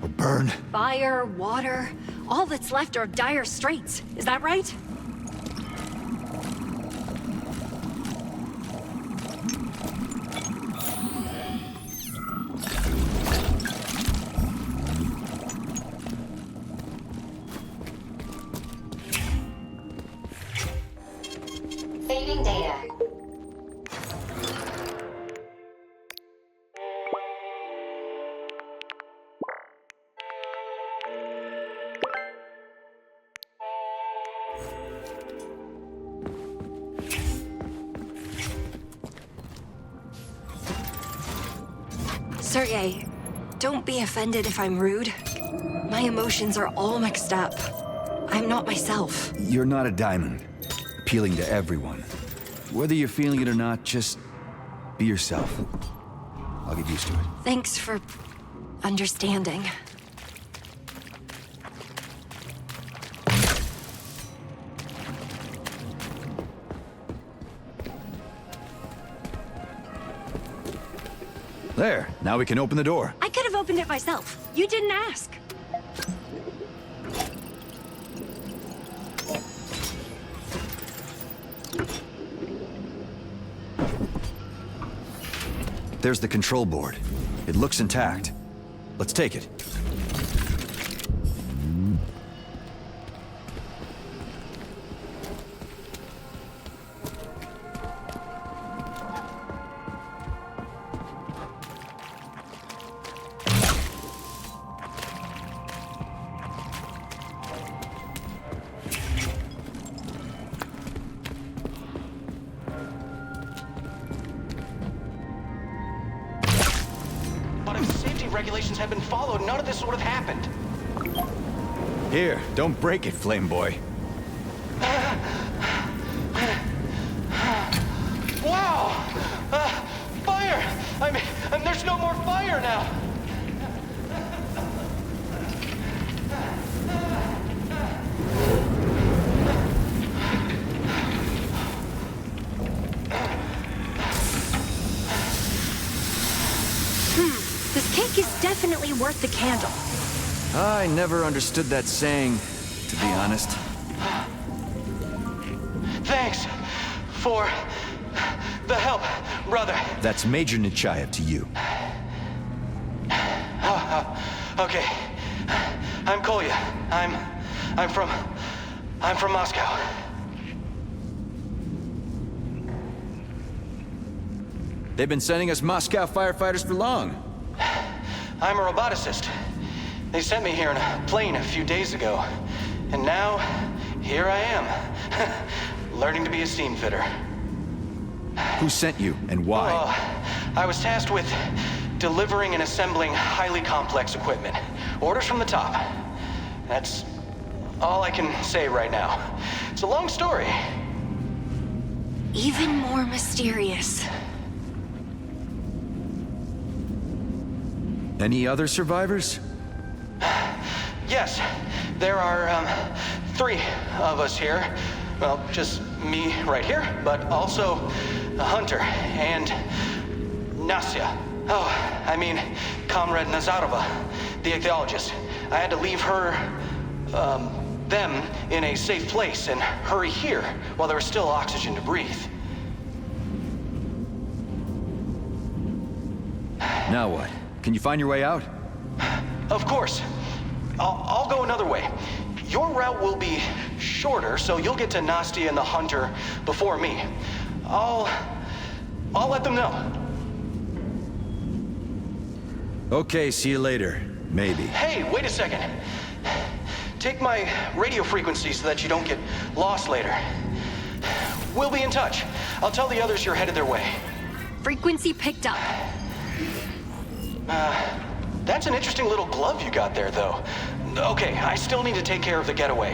S3: or burn.
S1: Fire, water, all that's left are dire straits. Is that right?
S10: Saving data.
S1: Sergey, don't be offended if I'm rude. My emotions are all mixed up. I'm not myself.
S3: You're not a diamond. Appealing to everyone. Whether you're feeling it or not, just be yourself. I'll get used to it.
S1: Thanks for understanding.
S3: There, now we can open the door.
S1: I could have opened it myself. You didn't ask.
S3: There's the control board. It looks intact. Let's take it.
S9: But if safety regulations had been followed, none of this would have happened.
S3: Here, don't break it, Flame Boy.
S9: Wow! Fire! I mean, there's no more fire now!
S1: This cake is definitely worth the candle.
S3: I never understood that saying, to be honest.
S9: Thanks for the help, brother.
S3: That's Major Nechayev to you.
S9: Okay. I'm Kolya. I'm from Moscow.
S3: They've been sending us Moscow firefighters for long.
S9: I'm a roboticist. They sent me here in a plane a few days ago. And now, here I am, learning to be a seam fitter.
S3: Who sent you, and why?
S9: I was tasked with delivering and assembling highly complex equipment. Orders from the top. That's all I can say right now. It's a long story.
S1: Even more mysterious.
S3: Any other survivors?
S9: Yes, there are 3 of us here. Well, just me right here, but also a Hunter and Nastya. Oh, I mean, Comrade Nazarova, the ichthyologist. I had to leave her, them in a safe place and hurry here while there was still oxygen to breathe.
S3: Now what? Can you find your way out?
S9: Of course. I'll go another way. Your route will be shorter, so you'll get to Nastya and the Hunter before me. I'll let them know.
S3: Okay, see you later. Maybe.
S9: Hey, wait a second. Take my radio frequency so that you don't get lost later. We'll be in touch. I'll tell the others you're headed their way.
S1: Frequency picked up.
S9: That's an interesting little glove you got there, though. Okay, I still need to take care of the getaway.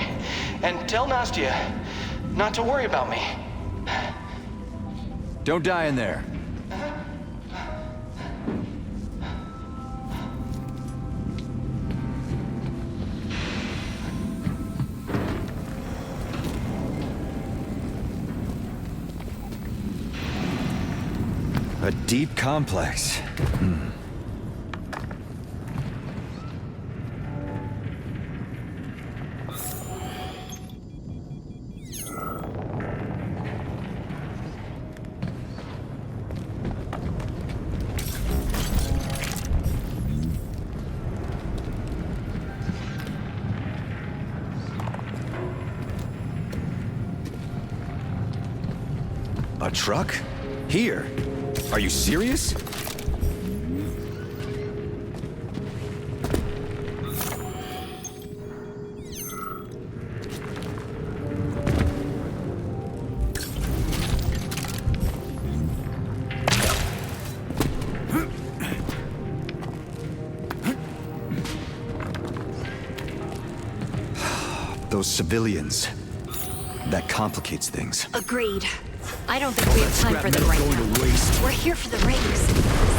S9: And tell Nastya not to worry about me.
S3: Don't die in there. A deep complex. A truck? Here? Are you serious? Those civilians. That complicates things.
S1: Agreed. I don't think we have time for them right now. We're here for the rings.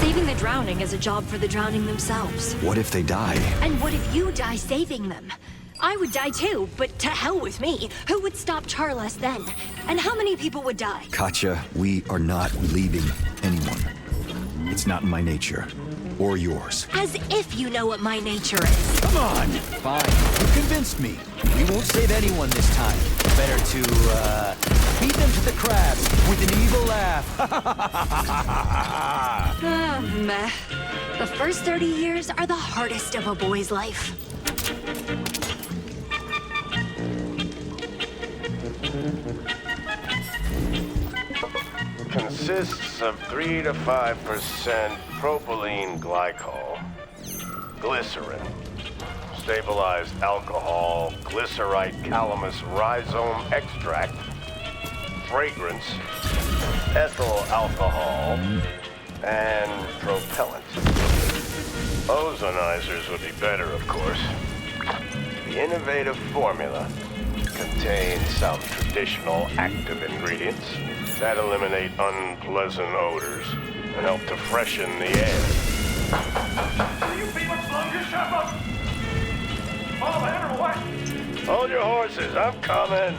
S1: Saving the drowning is a job for the drowning themselves.
S3: What if they die?
S1: And what if you die saving them? I would die too, but to hell with me. Who would stop Charles then? And how many people would die?
S3: Katya, we are not leaving anyone. It's not in my nature. Or yours.
S1: As if you know what my nature is.
S3: Come on! Fine. You convinced me. We won't save anyone this time. Better to, beat them to the crabs with an evil laugh.
S1: Meh. The first 30 years are the hardest of a boy's life.
S11: Consists of 3 to 5% propylene glycol, glycerin, stabilized alcohol, glycerite calamus rhizome extract, fragrance, ethyl alcohol, and propellant. Ozonizers would be better, of course. The innovative formula contains some traditional active ingredients that eliminate unpleasant odors and help to freshen the air.
S5: Will you be much longer, Shepard? Fall in or what?
S11: Hold your horses, I'm coming.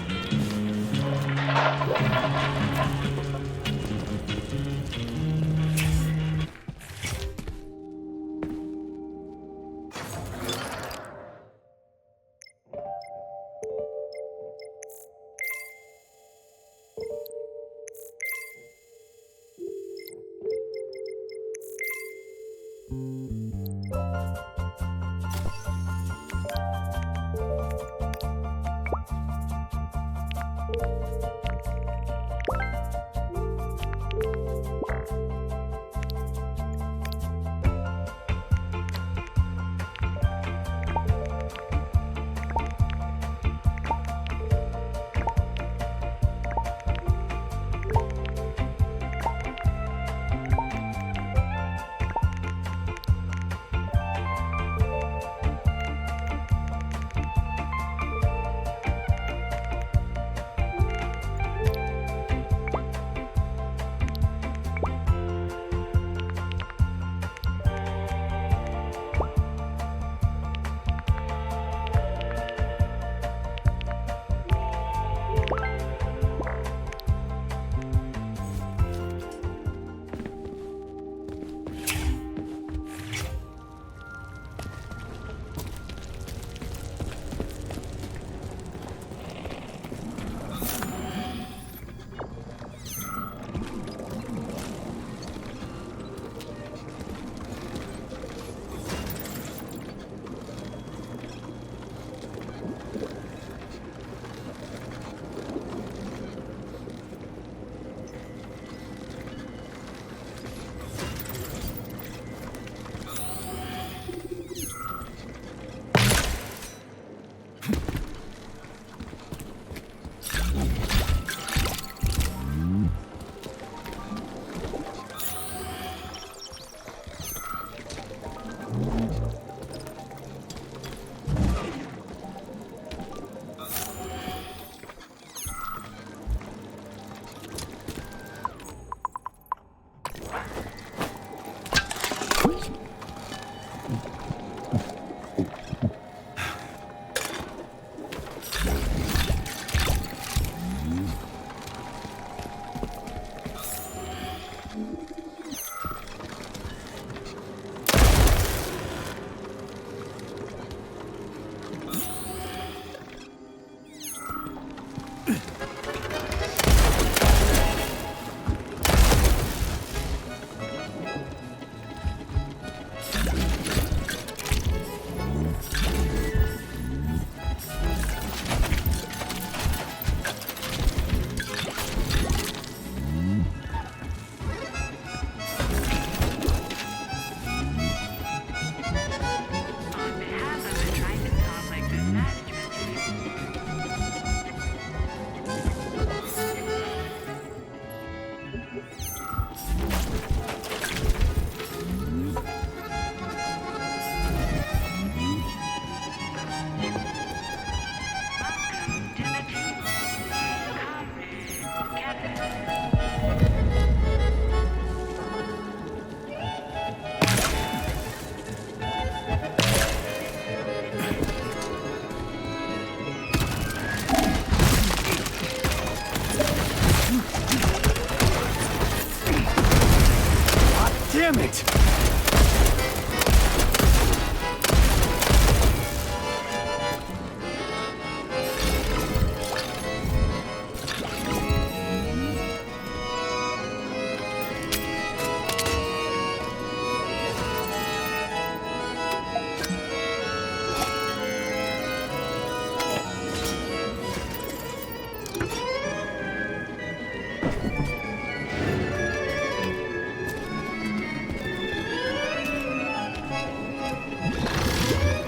S3: Damn it!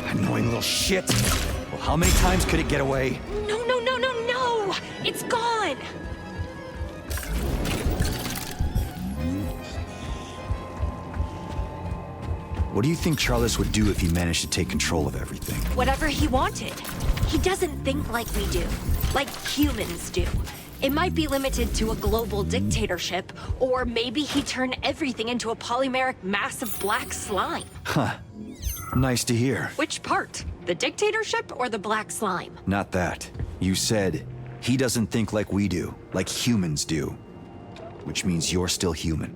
S3: Annoying little shit. Well, how many times could it get away?
S1: No, no, no, no, no! It's gone!
S3: What do you think Charles would do if he managed to take control of everything?
S1: Whatever he wanted. He doesn't think like we do. Like humans do. It might be limited to a global dictatorship, or maybe he turned everything into a polymeric mass of black slime.
S3: Huh. Nice to hear.
S1: Which part? The dictatorship or the black slime?
S3: Not that. You said, he doesn't think like we do, like humans do. Which means you're still human.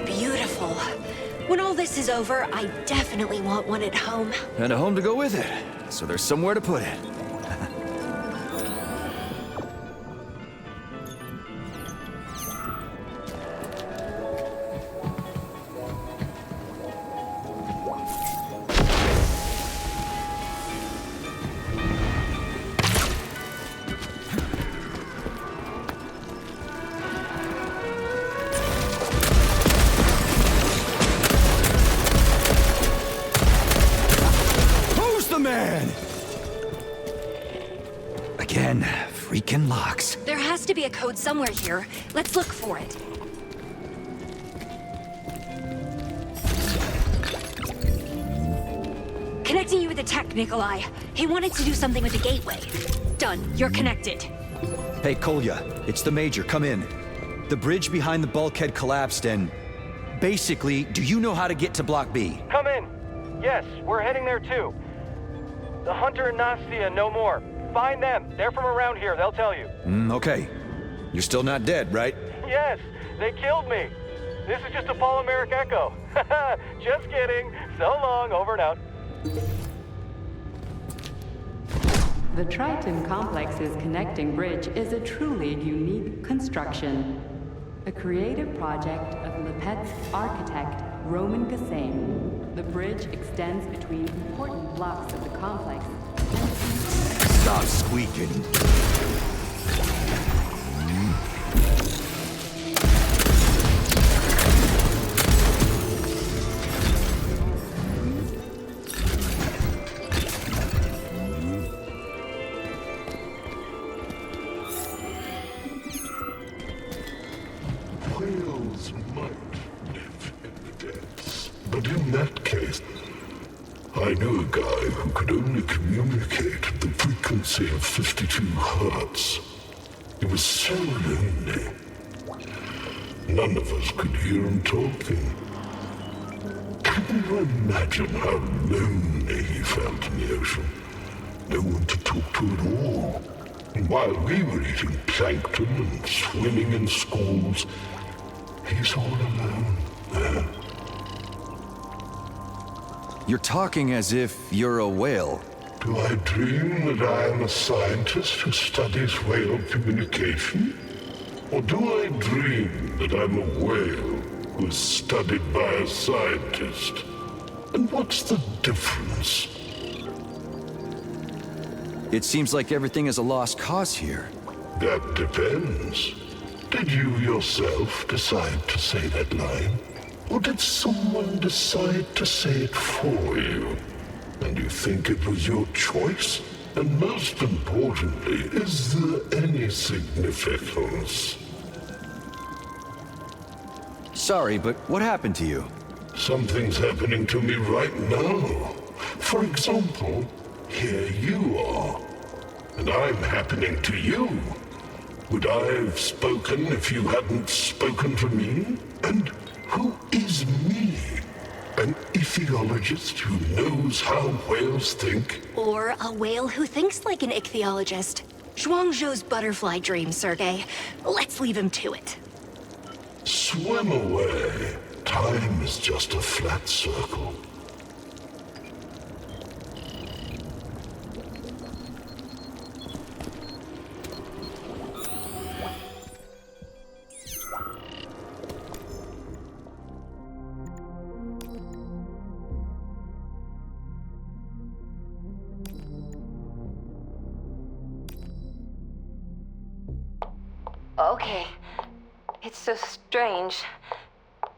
S1: Beautiful. When all this is over, I definitely want one at home.
S3: And a home to go with it. So there's somewhere to put it. Man! Again, freaking locks.
S1: There has to be a code somewhere here. Let's look for it. Connecting you with the tech, Nikolai. He wanted to do something with the gateway. Done. You're connected.
S3: Hey, Kolya, it's the Major. Come in. The bridge behind the bulkhead collapsed and... Basically, do you know how to get to Block B?
S9: Come in. Yes, we're heading there too. The Hunter and Nastia no more. Find them. They're from around here. They'll tell you.
S3: Okay. You're still not dead, right?
S9: Yes, they killed me. This is just a polymeric echo. Just kidding. So long. Over and out.
S7: The Triton Complex's connecting bridge is a truly unique construction. A creative project of Lepet's architect, Roman Gassain. The bridge extends between important blocks of the complex.
S3: Stop squeaking.
S2: Whales might live in the depths, but in that case, I knew a guy who could only communicate at the frequency of 52 hertz. He was so lonely. None of us could hear him talking. Can you imagine how lonely he felt in the ocean? No one to talk to at all. And while we were eating plankton and swimming in schools, he's all alone there.
S3: You're talking as if you're a whale.
S2: Do I dream that I am a scientist who studies whale communication? Or do I dream that I'm a whale who is studied by a scientist? And what's the difference?
S3: It seems like everything is a lost cause here.
S2: That depends. Did you yourself decide to say that line? Or did someone decide to say it for you? And you think it was your choice? And most importantly, is there any significance?
S3: Sorry, but what happened to you?
S2: Something's happening to me right now. For example, here you are. And I'm happening to you. Would I have spoken if you hadn't spoken to me? And who is me? An ichthyologist who knows how whales think?
S1: Or a whale who thinks like an ichthyologist. Zhuangzhou's butterfly dream, Sergei. Let's leave him to it.
S2: Swim away. Time is just a flat circle.
S12: Okay. It's so strange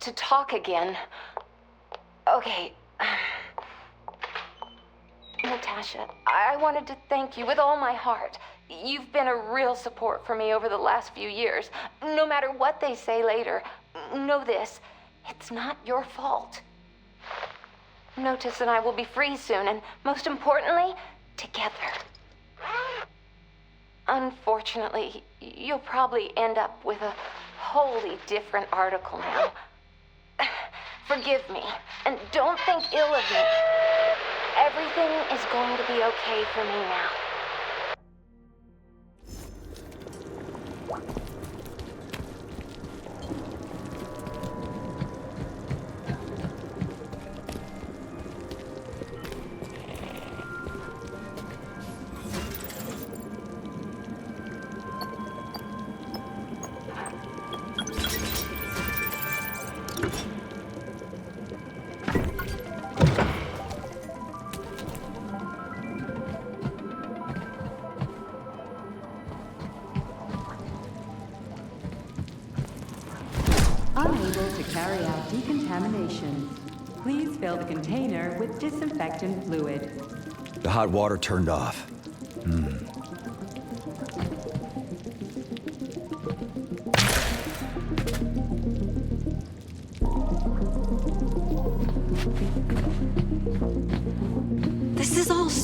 S12: to talk again. Okay. Natasha, I wanted to thank you with all my heart. You've been a real support for me over the last few years. No matter what they say later, know this, it's not your fault. Notice and I will be free soon, and most importantly, together. Unfortunately, you'll probably end up with a wholly different article now. Forgive me, and don't think ill of me. Everything is going to be okay for me now.
S7: Unable to carry out decontamination. Please fill the container with disinfectant fluid.
S3: The hot water turned off.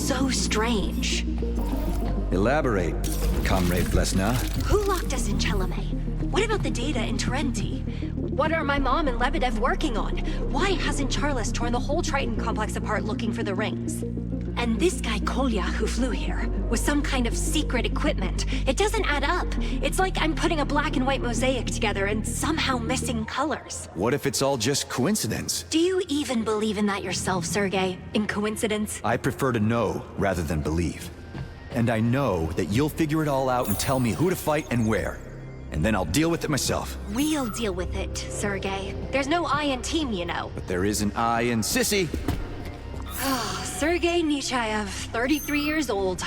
S1: so strange.
S3: Elaborate, Comrade Blesna.
S1: Who locked us in Chelome? What about the data in Tarenti? What are my mom and Lebedev working on? Why hasn't Charles torn the whole Triton complex apart looking for the rings? And this guy Kolya who flew here, with some kind of secret equipment. It doesn't add up. It's like I'm putting a black and white mosaic together and somehow missing colors.
S3: What if it's all just coincidence?
S1: Do you even believe in that yourself, Sergei? In coincidence?
S3: I prefer to know rather than believe. And I know that you'll figure it all out and tell me who to fight and where. And then I'll deal with it myself.
S1: We'll deal with it, Sergei. There's no I in team, you know.
S3: But there is an I in Sissy.
S1: Sergei Nechayev, 33 years old.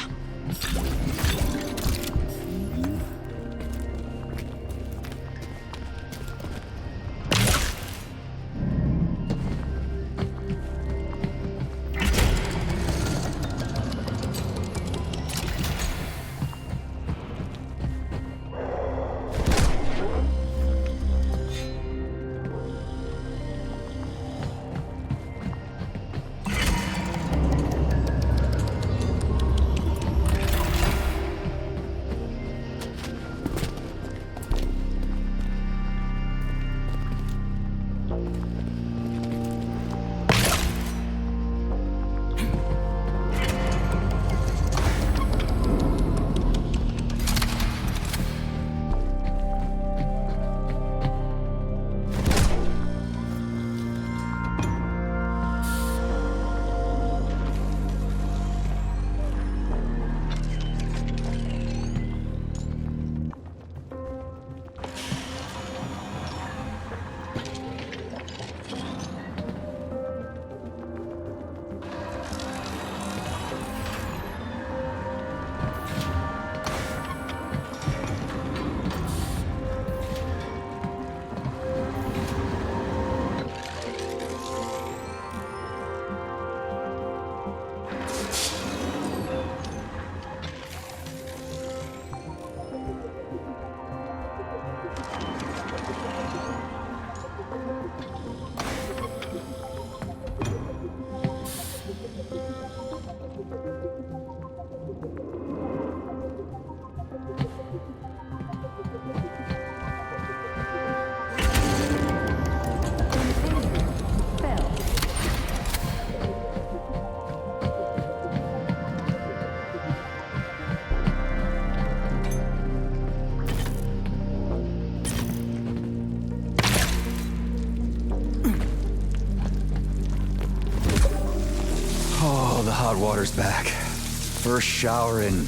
S3: The hot water's back. First shower in...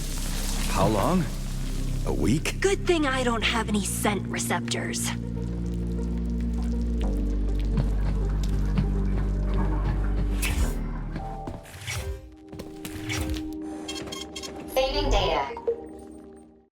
S3: how long? A week?
S1: Good thing I don't have any scent receptors.
S10: Saving data.